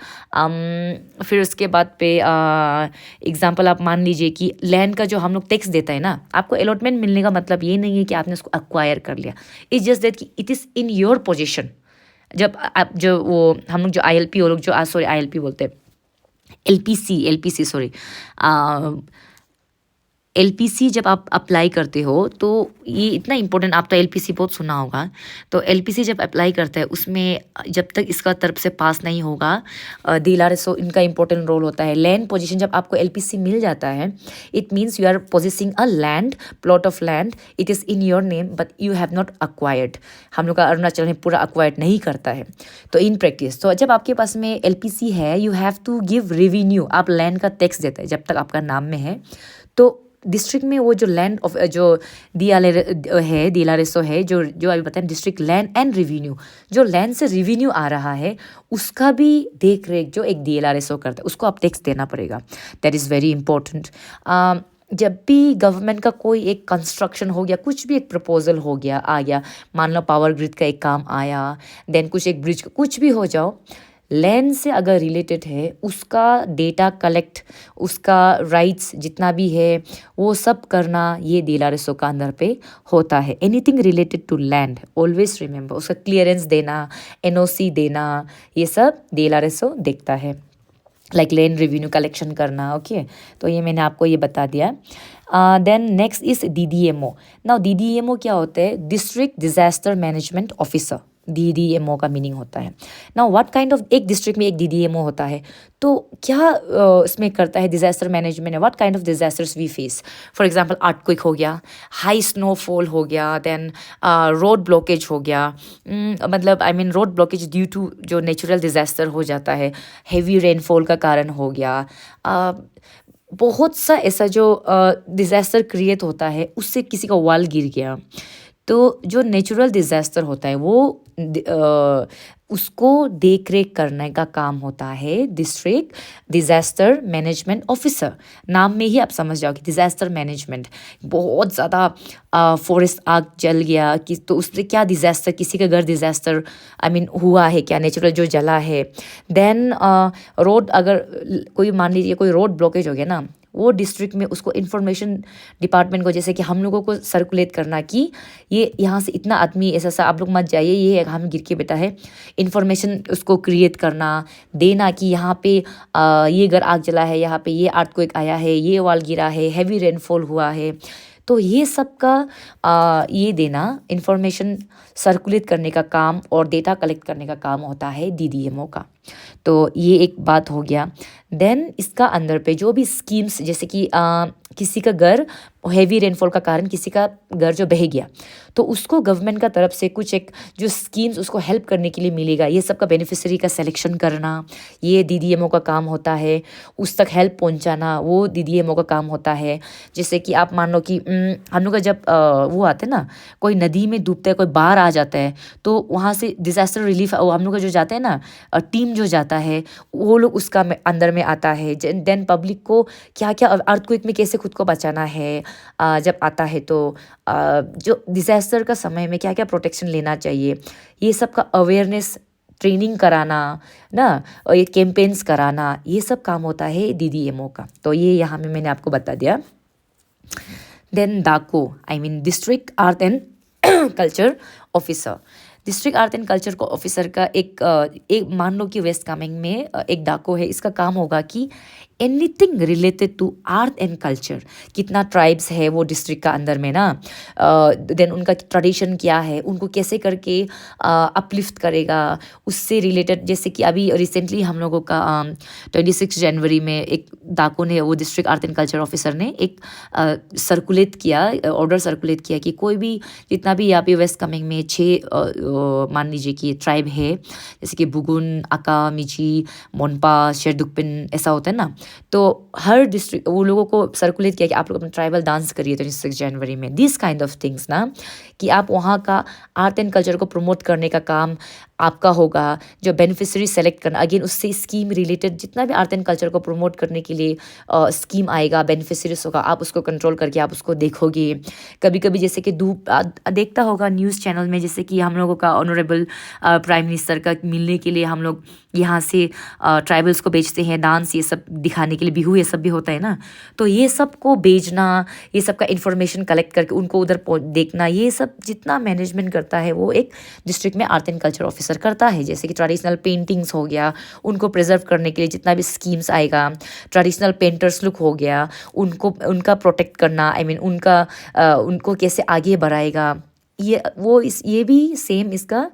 [SPEAKER 1] फिर उसके बाद पे एग्जांपल आप मान लीजिए कि लैंड का जो हम लोग टैक्स देता है ना, आपको अलॉटमेंट मिलने का मतलब ये नहीं है कि आपने उसको अक्वायर कर लिया। इट्स जस्ट दैट कि it is in your position. जब आप जो वो हम लोग जो आईएलपी, वो लोग जो सॉरी आईएलपी बोलते हैं, एलपीसी सॉरी, एलपीसी जब आप अप्लाई करते हो, तो ये इतना इम्पोर्टेंट, आप तो एलपीसी बहुत सुना होगा। तो एलपीसी जब अप्लाई करता है, उसमें जब तक इसका तरफ से पास नहीं होगा डीएलआरएसओ, इनका इंपॉर्टेंट रोल होता है। लैंड पोजीशन जब आपको एलपीसी मिल जाता है, it means you are possessing a land, plot of land, it is in your name but you have not acquired. हम लोग का अरुणाचल में पूरा अक्वायर्ड नहीं करता है। तो इन प्रैक्टिस, तो जब आपके पास में एलपीसी है, you have to give revenue, आप लैंड का टैक्स देते हैं जब तक आपका नाम में है। तो डिस्ट्रिक्ट में वो जो लैंड ऑफ जो डीएलआरएसओ है, जो जो अभी बताएं, डिस्ट्रिक्ट लैंड एंड रेवेन्यू, जो लैंड से रेवेन्यू आ रहा है, उसका भी देख रेख जो एक डीएलआरएसओ करता है, उसको आप टैक्स देना पड़ेगा। That is very important. जब भी गवर्नमेंट का कोई एक कंस्ट्रक्शन हो गया, कुछ भी एक प्रपोजल हो गया, आ गया, मान लो पावर ग्रिड का एक काम आया, देन कुछ एक ब्रिज, कुछ भी हो जाओ, लैंड से अगर रिलेटेड है, उसका डेटा कलेक्ट, उसका राइट्स जितना भी है, वो सब करना ये डीएलआरएसओ का अंदर पे होता है। Anything related to land, always remember, उसका क्लियरेंस देना, एनओसी देना, ये सब डीएलआरएसओ देखता है। लाइक लैंड रेवेन्यू कलेक्शन करना। ओके, तो ये मैंने आपको ये बता दिया। Then next is DDMO. Now DDMO क्या होता है? District disaster management officer, DDMO का मीनिंग होता है। नाउ व्हाट काइंड ऑफ, एक डिस्ट्रिक्ट में एक डीडीएमओ होता है, तो क्या इसमें करता है? डिजास्टर मैनेजमेंट है। What kind of disasters we face, for example earthquake हो गया, हाई स्नोफॉल हो गया, देन रोड ब्लॉकेज हो गया, मतलब I mean road blockage due to जो नेचुरल डिजास्टर हो जाता है, हेवी रेनफॉल का कारण हो गया, बहुत सा ऐसा जो डिज़ास्टर क्रिएट होता है, उससे किसी का वॉल गिर गया। तो जो नेचुरल डिज़ास्टर होता है, वो उसको देख रेख करने का काम होता है डिस्ट्रिक्ट डिज़ास्टर मैनेजमेंट ऑफिसर। नाम में ही आप समझ जाओ कि डिज़ास्टर मैनेजमेंट, बहुत ज़्यादा फॉरेस्ट आग जल गया कि, तो उससे क्या डिज़ास्टर, किसी का घर डिज़ास्टर आई मीन हुआ है क्या, नेचुरल जो जला है। देन रोड, अगर कोई मान लीजिए कोई रोड ब्लॉकेज हो गया ना, वो डिस्ट्रिक्ट में उसको इन्फॉर्मेशन डिपार्टमेंट को, जैसे कि हम लोगों को सर्कुलेट करना कि ये यहाँ से इतना आदमी ऐसा सा, आप लोग मत जाइए, ये हम गिर के बेटा है, इन्फॉर्मेशन उसको क्रिएट करना, देना कि यहाँ पे ये घर आग जला है, यहाँ पे ये अर्थक्वेक आया है, ये वॉल गिरा है, हैवी रेनफॉल हुआ है। तो ये सब का ये देना, इन्फॉर्मेशन सर्कुलेट करने का काम और डेटा कलेक्ट करने का काम होता है डीडीएमओ का। तो ये एक बात हो गया। देन इसका अंदर पे जो भी स्कीम्स, जैसे कि किसी का घर हैवी रेनफॉल का कारण किसी का घर जो बह गया, तो उसको गवर्नमेंट का तरफ से कुछ एक जो स्कीम्स उसको हेल्प करने के लिए मिलेगा, ये सब का बेनिफिशरी का सिलेक्शन करना, ये डीडीएमओ का काम होता है। उस तक हेल्प पहुंचाना, वो डीडीएमओ का काम होता है। जैसे कि आप मान लो कि हम लोग का जब वो आते हैं ना, कोई नदी में डूबता है, कोई बाढ़ आ जाता है, तो वहाँ से डिज़ास्टर रिलीफ हम लोग का जो जाते हैं ना, टीम जो जाता है, वो लोग उसका अंदर में आता है। देन पब्लिक को क्या क्या अर्थक्वेक में कैसे खुद को बचाना है, जब आता है तो जो डिज़ास्टर का समय में क्या क्या प्रोटेक्शन लेना चाहिए, ये सब का अवेयरनेस ट्रेनिंग कराना ना, और ये कैंपेन्स कराना, ये सब काम होता है डीडीएमओ का। तो ये यहाँ में मैंने आपको बता दिया। देन डाको, I mean district art and culture officer. District art and culture को ऑफिसर का एक मान लो कि वेस्ट कामेंग में एक डाको है, इसका काम होगा कि anything related to art and culture, कितना ट्राइब्स है वो डिस्ट्रिक्ट का अंदर में ना, देन उनका ट्रेडिशन क्या है, उनको कैसे करके अपलिफ्ट करेगा, उससे रिलेटेड। जैसे कि अभी रिसेंटली हम लोगों का 26 जनवरी में एक डाको ने, वो district art and culture officer ने एक सर्कुलेट किया, ऑर्डर सर्कुलेट किया कि कोई भी जितना भी यहाँ पे वेस्ट कामेंग में 6 मान लीजिए कि ट्राइब है, जैसे कि बुगुन, अका, मिची, मोनपा, शेरदुकपिन, ऐसा होता है ना। तो हर डिस्ट्रिक्ट वो लोगों को सर्कुलेट किया कि आप लोग अपना ट्राइबल डांस करिए 26 जनवरी में, दिस काइंड ऑफ थिंग्स ना, कि आप वहाँ का आर्ट एंड कल्चर को प्रमोट करने का काम आपका होगा। जो बेनिफिशियरी सेलेक्ट करना, अगेन उससे स्कीम रिलेटेड जितना भी आर्ट एंड कल्चर को प्रमोट करने के लिए स्कीम आएगा, बेनिफिशियरीज होगा, आप उसको कंट्रोल करके आप उसको देखोगे। कभी कभी जैसे कि देखता होगा न्यूज़ चैनल में, जैसे कि हम लोगों का ऑनरेबल प्राइम मिनिस्टर का मिलने के लिए हम लोग यहाँ से ट्राइबल्स को बेचते हैं, डांस ये सब दिखाने के लिए, बिहू ये सब भी होता है ना। तो ये सब को बेचना, ये सब का इंफॉर्मेशन कलेक्ट करके उनको उधर देखना, ये सब जितना मैनेजमेंट करता है वो एक डिस्ट्रिक्ट में आर्ट एंड कल्चर ऑफिसर करता है। जैसे कि ट्रेडिशनल पेंटिंग्स हो गया, उनको प्रिजर्व करने के लिए जितना भी स्कीम्स आएगा, ट्रेडिशनल पेंटर्स लुक हो गया, उनको उनका प्रोटेक्ट करना, आई मीन उनका उनको कैसे आगे बढ़ाएगा, ये भी सेम इसका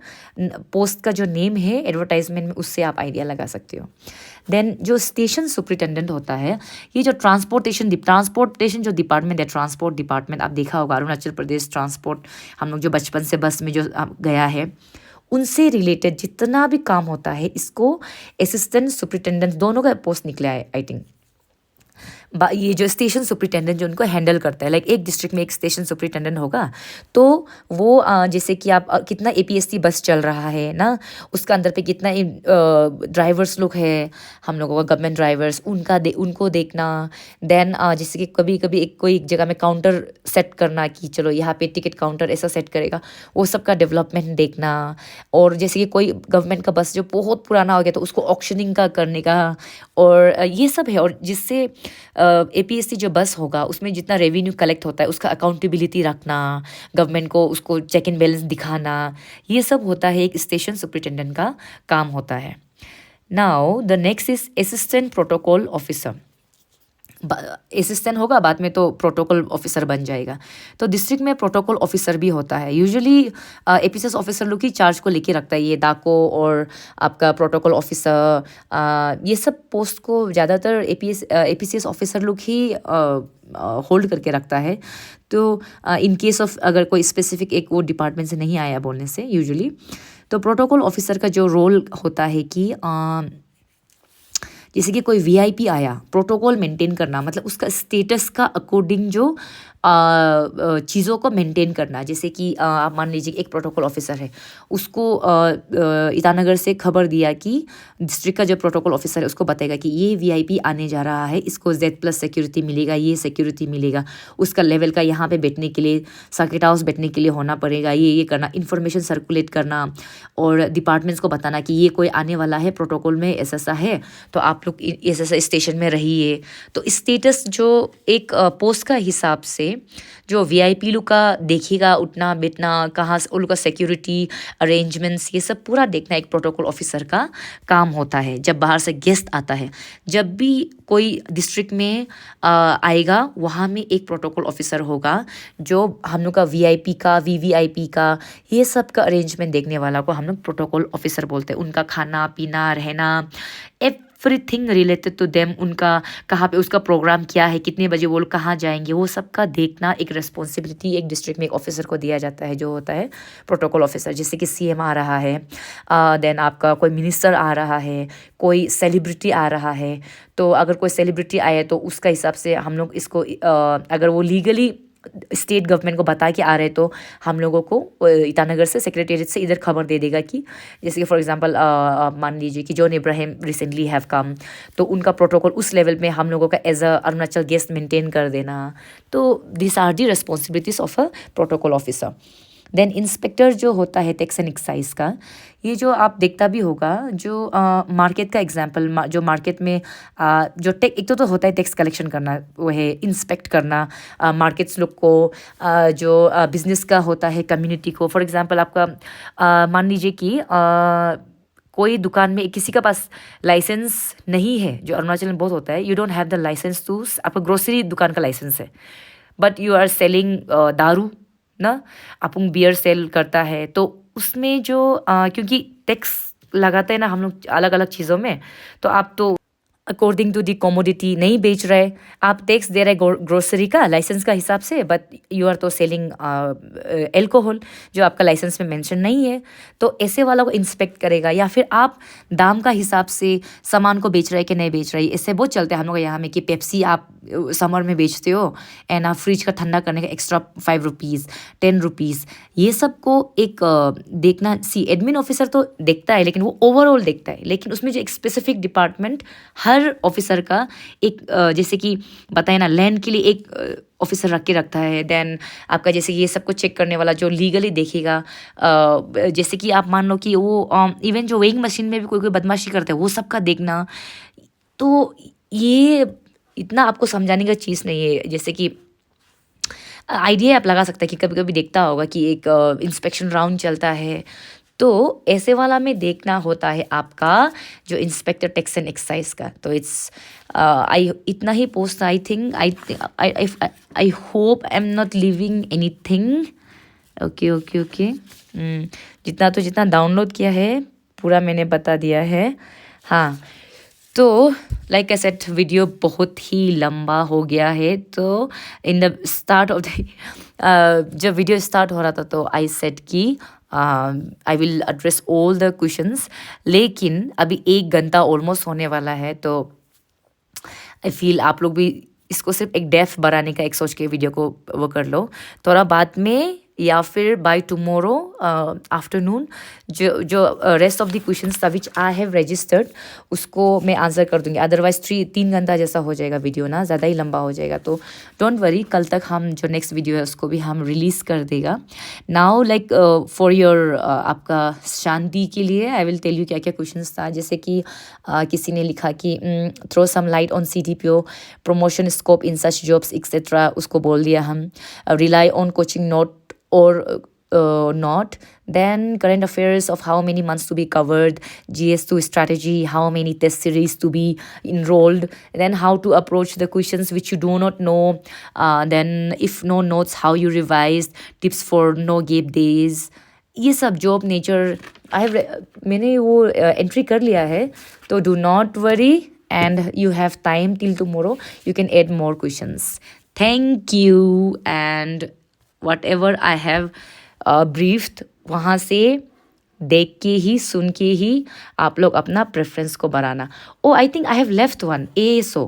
[SPEAKER 1] पोस्ट का जो नेम है एडवर्टाइजमेंट में, उससे आप आइडिया लगा सकते हो। देन जो स्टेशन सुपरिटेंडेंट होता है, ये जो ट्रांसपोर्टेशन जो डिपार्टमेंट है, ट्रांसपोर्ट डिपार्टमेंट, आप देखा होगा अरुणाचल प्रदेश ट्रांसपोर्ट, हम लोग जो बचपन से बस में जो गया है, उनसे रिलेटेड जितना भी काम होता है, इसको असिस्टेंट सुपरिटेंडेंट दोनों का पोस्ट निकला है आई थिंक। ये जो स्टेशन सुपरिटेंडेंट जो उनको हैंडल करता है, लाइक एक डिस्ट्रिक्ट में एक स्टेशन सुपरिटेंडेंट होगा, तो वो जैसे कि आप कितना एपीएससी बस चल रहा है ना, उसका अंदर पे कितना ड्राइवर्स लोग हैं, हम लोगों का गवर्नमेंट ड्राइवर्स, उनको देखना। देन जैसे कि कभी कभी कोई जगह में काउंटर सेट करना कि चलो यहाँ पे टिकट काउंटर ऐसा सेट करेगा, वो सब का डेवलपमेंट देखना। और जैसे कि कोई गवर्नमेंट का बस जो बहुत पुराना हो गया तो उसको ऑक्शनिंग का करने का, और ये सब है। और जिससे एपीएससी जो बस होगा उसमें जितना रेवेन्यू कलेक्ट होता है उसका अकाउंटेबिलिटी रखना, गवर्नमेंट को उसको चेक एंड बैलेंस दिखाना, ये सब होता है, एक स्टेशन सुपरिटेंडेंट का काम होता है। Now the next is assistant protocol officer. Assistant होगा, बाद में तो प्रोटोकॉल ऑफिसर बन जाएगा। तो डिस्ट्रिक्ट में प्रोटोकॉल ऑफिसर भी होता है। यूजुअली एपीसीएस ऑफिसर लोग ही चार्ज को लेके रखता है, ये डाको और आपका प्रोटोकॉल ऑफिसर, ये सब पोस्ट को ज़्यादातर एपीसीएस ऑफिसर लोग ही होल्ड करके रखता है। तो इन केस ऑफ अगर कोई स्पेसिफिक एक वो डिपार्टमेंट से नहीं आया बोलने से यूजुअली, तो प्रोटोकॉल ऑफिसर का जो रोल होता है कि जैसे कि कोई वीआईपी आया, प्रोटोकॉल मेंटेन करना, मतलब उसका स्टेटस का अकॉर्डिंग जो चीज़ों को मेंटेन करना। जैसे कि आप मान लीजिए एक प्रोटोकॉल ऑफिसर है, उसको ईटानगर से खबर दिया कि डिस्ट्रिक्ट का जो प्रोटोकॉल ऑफिसर है उसको बताएगा कि ये वीआईपी आने जा रहा है, इसको Z+ सिक्योरिटी मिलेगा, ये सिक्योरिटी मिलेगा, उसका लेवल का यहाँ पे बैठने के लिए, सर्किट हाउस बैठने के लिए होना पड़ेगा, ये करना, इन्फॉर्मेशन सर्कुलेट करना, और डिपार्टमेंट्स को बताना कि ये कोई आने वाला है, प्रोटोकॉल में ऐसा ऐसा है, तो आप लोग ऐसा स्टेशन में रहिए। तो स्टेटस जो एक पोस्ट का हिसाब से जो वीआईपी लोग का देखेगा, उठना बैठना, कहाँ से उनका सिक्योरिटी अरेंजमेंट्स, ये सब पूरा देखना एक प्रोटोकॉल ऑफिसर का काम होता है। जब बाहर से गेस्ट आता है, जब भी कोई डिस्ट्रिक्ट में आएगा, वहाँ में एक प्रोटोकॉल ऑफिसर होगा जो हम लोग का वीआईपी का, वीवीआईपी का, ये सब का अरेंजमेंट देखने वाला को हम लोग प्रोटोकॉल ऑफिसर बोलते हैं। उनका खाना पीना रहना, एवरीथिंग रिलेटेड टू देम, उनका कहाँ पे उसका प्रोग्राम क्या है, कितने बजे वो लोग कहाँ जाएंगे, वो सब का देखना एक रिस्पॉन्सिबिलिटी एक डिस्ट्रिक्ट में एक ऑफिसर को दिया जाता है, जो होता है प्रोटोकॉल ऑफिसर। जैसे कि सीएम आ रहा है, देन आपका कोई मिनिस्टर आ रहा है, कोई सेलिब्रिटी आ रहा है, तो अगर कोई सेलिब्रिटी आए तो उसका हिसाब से हम लोग इसको अगर वो लीगली स्टेट गवर्नमेंट को बता के आ रहे तो हम लोगों को ईटानगर से सेक्रेटेरिएट से इधर खबर दे देगा कि जैसे कि फॉर एग्जांपल मान लीजिए कि John Ibrahim recently have come, तो उनका प्रोटोकॉल उस लेवल में हम लोगों का as a Arunachal guest maintain कर देना। तो this are the responsibilities of a protocol officer. Then inspector जो होता है टैक्स एंड एक्साइज का, ये जो आप देखता भी होगा, जो मार्केट का एग्जांपल, जो मार्केट में जो एक तो होता है टैक्स कलेक्शन करना, वो है इंस्पेक्ट करना मार्केट्स लोग को, जो बिजनेस का होता है कम्युनिटी को। फॉर एग्जांपल आपका मान लीजिए कि कोई दुकान में किसी का पास लाइसेंस नहीं है, जो अरुणाचल में बहुत होता है, you don't have the licence to, आपका ग्रोसरी दुकान का लाइसेंस है बट यू आर सेलिंग दारू ना, अपन बियर सेल करता है, तो उसमें जो क्योंकि टैक्स लगाते हैं ना हम लोग अलग अलग चीज़ों में, तो आप तो अकॉर्डिंग टू दी कमोडिटी नहीं बेच रहे, आप टैक्स दे रहे ग्रोसरी का लाइसेंस का हिसाब से, बट यू आर तो सेलिंग एल्कोहल जो आपका लाइसेंस में मेंशन नहीं है, तो ऐसे वाला को इंस्पेक्ट करेगा। या फिर आप दाम का हिसाब से सामान को बेच रहे कि नहीं बेच रहे, इससे बहुत चलते हैं हम लोग यहाँ में कि पेप्सी आप समर में बेचते हो एंड आप फ्रिज का ठंडा करने का एक्स्ट्रा 5 रुपीज़ 10 रुपीज़, ये सब को एक देखना, सी एडमिन ऑफिसर तो देखता है लेकिन वो ओवरऑल देखता है, लेकिन उसमें जो एक स्पेसिफिक डिपार्टमेंट हर ऑफिसर का एक जैसे कि बताए ना लैंड के लिए एक ऑफिसर रख के रखता है, देन आपका जैसे ये सब कुछ चेक करने वाला जो लीगली देखेगा, जैसे कि आप मान लो कि वो इवन जो वेइंग मशीन में भी कोई कोई बदमाशी करता है वो सब का देखना, तो ये इतना आपको समझाने का चीज़ नहीं है। जैसे कि आइडिया आप लगा सकते हैं कि कभी कभी देखता होगा कि एक इंस्पेक्शन राउंड चलता है, तो ऐसे वाला में देखना होता है आपका जो इंस्पेक्टर टैक्स एंड एक्साइज का। तो इट्स आई इतना ही post, I think I hope I am not leaving anything. Okay okay okay, जितना डाउनलोड किया है पूरा मैंने बता दिया है। हाँ, तो लाइक आई सेड वीडियो बहुत ही लंबा हो गया है, तो in the start of the जब वीडियो स्टार्ट हो रहा था तो आई सेड कि I will address all the questions, लेकिन अभी 1 घंटा ऑलमोस्ट होने वाला है, तो आई फील आप लोग भी इसको सिर्फ एक डेप्थ बढ़ाने का एक सोच के वीडियो को वो कर लो, थोड़ा बाद में या फिर बाय टुमारो आफ्टरनून जो रेस्ट ऑफ द क्वेश्चंस था विच आई हैव रजिस्टर्ड उसको मैं आंसर कर दूंगी। अदरवाइज 3 घंटा जैसा हो जाएगा वीडियो ना, ज़्यादा ही लंबा हो जाएगा, तो डोंट वरी, कल तक हम जो नेक्स्ट वीडियो है उसको भी हम रिलीज़ कर देगा। नाउ लाइक फॉर योर आपका शांति के लिए आई विल टेल यू क्या क्या क्वेश्चंस था। जैसे कि किसी ने लिखा कि throw some light on CTPO promotion scope in such jobs etcetera, उसको बोल दिया हम। Rely on coaching note or not, then current affairs of how many months to be covered, GS2 strategy, how many test series to be enrolled, then how to approach the questions which you do not know, then if no notes how you revised, tips for no gap days, ये सब job nature मैंने वो entry कर लिया है, तो do not worry and you have time till tomorrow, you can add more questions. Thank you, and whatever I have briefed वहाँ से देख के ही सुन के ही आप लोग अपना प्रेफरेंस को बढ़ाना। Oh I think I have left one, ASO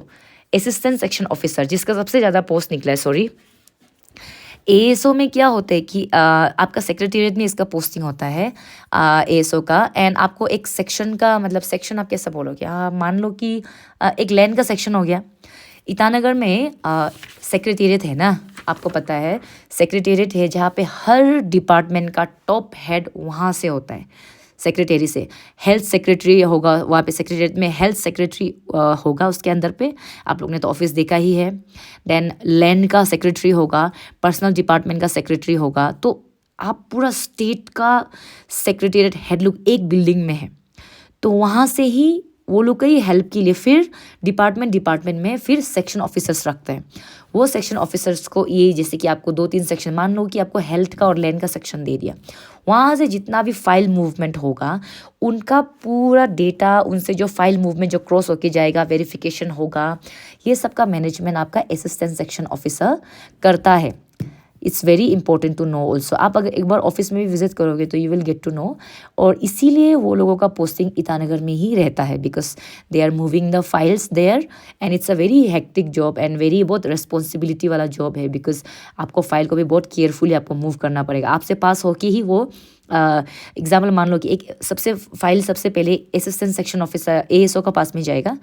[SPEAKER 1] assistant section officer, जिसका सबसे ज़्यादा पोस्ट निकला है। सॉरी, ASO में क्या होता है कि आपका सेक्रेटेरिएट में इसका पोस्टिंग होता है ASO का, एंड आपको एक सेक्शन का मतलब सेक्शन आप कैसे बोलोगे, मान लो कि एक लैंड का सेक्शन हो गया। ईटानगर में सेक्रेटेरिएट है ना, आपको पता है सेक्रेटेरिएट है जहाँ पे हर डिपार्टमेंट का टॉप हेड वहाँ से होता है, सेक्रेटरी से। हेल्थ सेक्रेटरी होगा वहाँ पे, सेक्रेटेरिएट में हेल्थ सेक्रेटरी होगा, उसके अंदर पे आप लोग ने तो ऑफिस देखा ही है। देन लैंड का सेक्रेटरी होगा, पर्सनल डिपार्टमेंट का सेक्रेटरी होगा, तो आप पूरा स्टेट का सेक्रेटेरिएट हेड लोग एक बिल्डिंग में है, तो वहाँ से ही वो लोग कई हेल्प के लिए फिर डिपार्टमेंट में फिर सेक्शन ऑफिसर्स रखते हैं। वो सेक्शन ऑफिसर्स को ये जैसे कि आपको 2-3 सेक्शन, मान लो कि आपको हेल्थ का और लैंड का सेक्शन दे दिया, वहाँ से जितना भी फाइल मूवमेंट होगा उनका पूरा डेटा, उनसे जो फाइल मूवमेंट जो क्रॉस होके जाएगा, वेरिफिकेशन होगा, ये सब का मैनेजमेंट आपका असिस्टेंट सेक्शन ऑफिसर करता है। It's very important to know also. आप अगर एक बार ऑफिस में भी विजिट करोगे तो you will get to know, और इसीलिए वो लोगों का पोस्टिंग ईटानगर में ही रहता है, because they are moving the files there and it's a very hectic job and very बहुत रिस्पॉन्सिबिलिटी वाला जॉब है, बिकॉज आपको फाइल को भी बहुत केयरफुली आपको मूव करना पड़ेगा। आपसे पास होके ही वो एग्जाम्पल मान लो कि एक सबसे पहले असिस्टेंट सेक्शन ऑफिसर ASO का पास में जाएगा,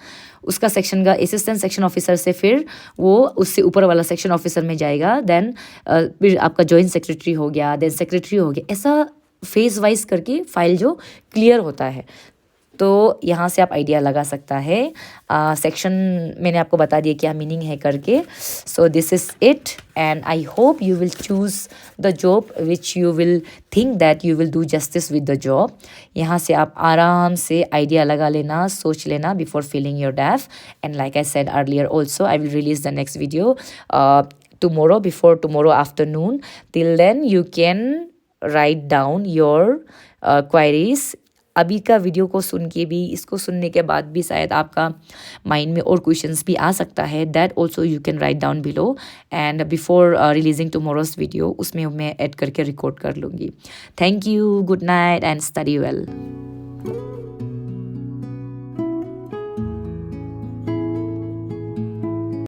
[SPEAKER 1] उसका सेक्शन का असिस्टेंट सेक्शन ऑफिसर से फिर वो उससे ऊपर वाला सेक्शन ऑफिसर में जाएगा, देन फिर आपका जॉइंट सेक्रेटरी हो गया, देन सेक्रेटरी हो गया, ऐसा फेज वाइज करके फाइल जो क्लियर होता है। तो यहाँ से आप आइडिया लगा सकता है। सेक्शन मैंने आपको बता दिया क्या मीनिंग है करके। So this is it and I hope you will choose the job which you will think that you will do justice with the job. यहाँ से आप आराम से आइडिया लगा लेना, सोच लेना before filling your DAF. And like I said earlier also, I will release the next video tomorrow, before tomorrow afternoon. Till then you can write down your queries. अभी का वीडियो को सुन के भी, इसको सुनने के बाद भी शायद आपका माइंड में और क्वेश्चंस भी आ सकता है। That also you can write down below and before releasing tomorrow's video उसमें मैं ऐड करके रिकॉर्ड कर लूँगी। Thank you, good night and study well.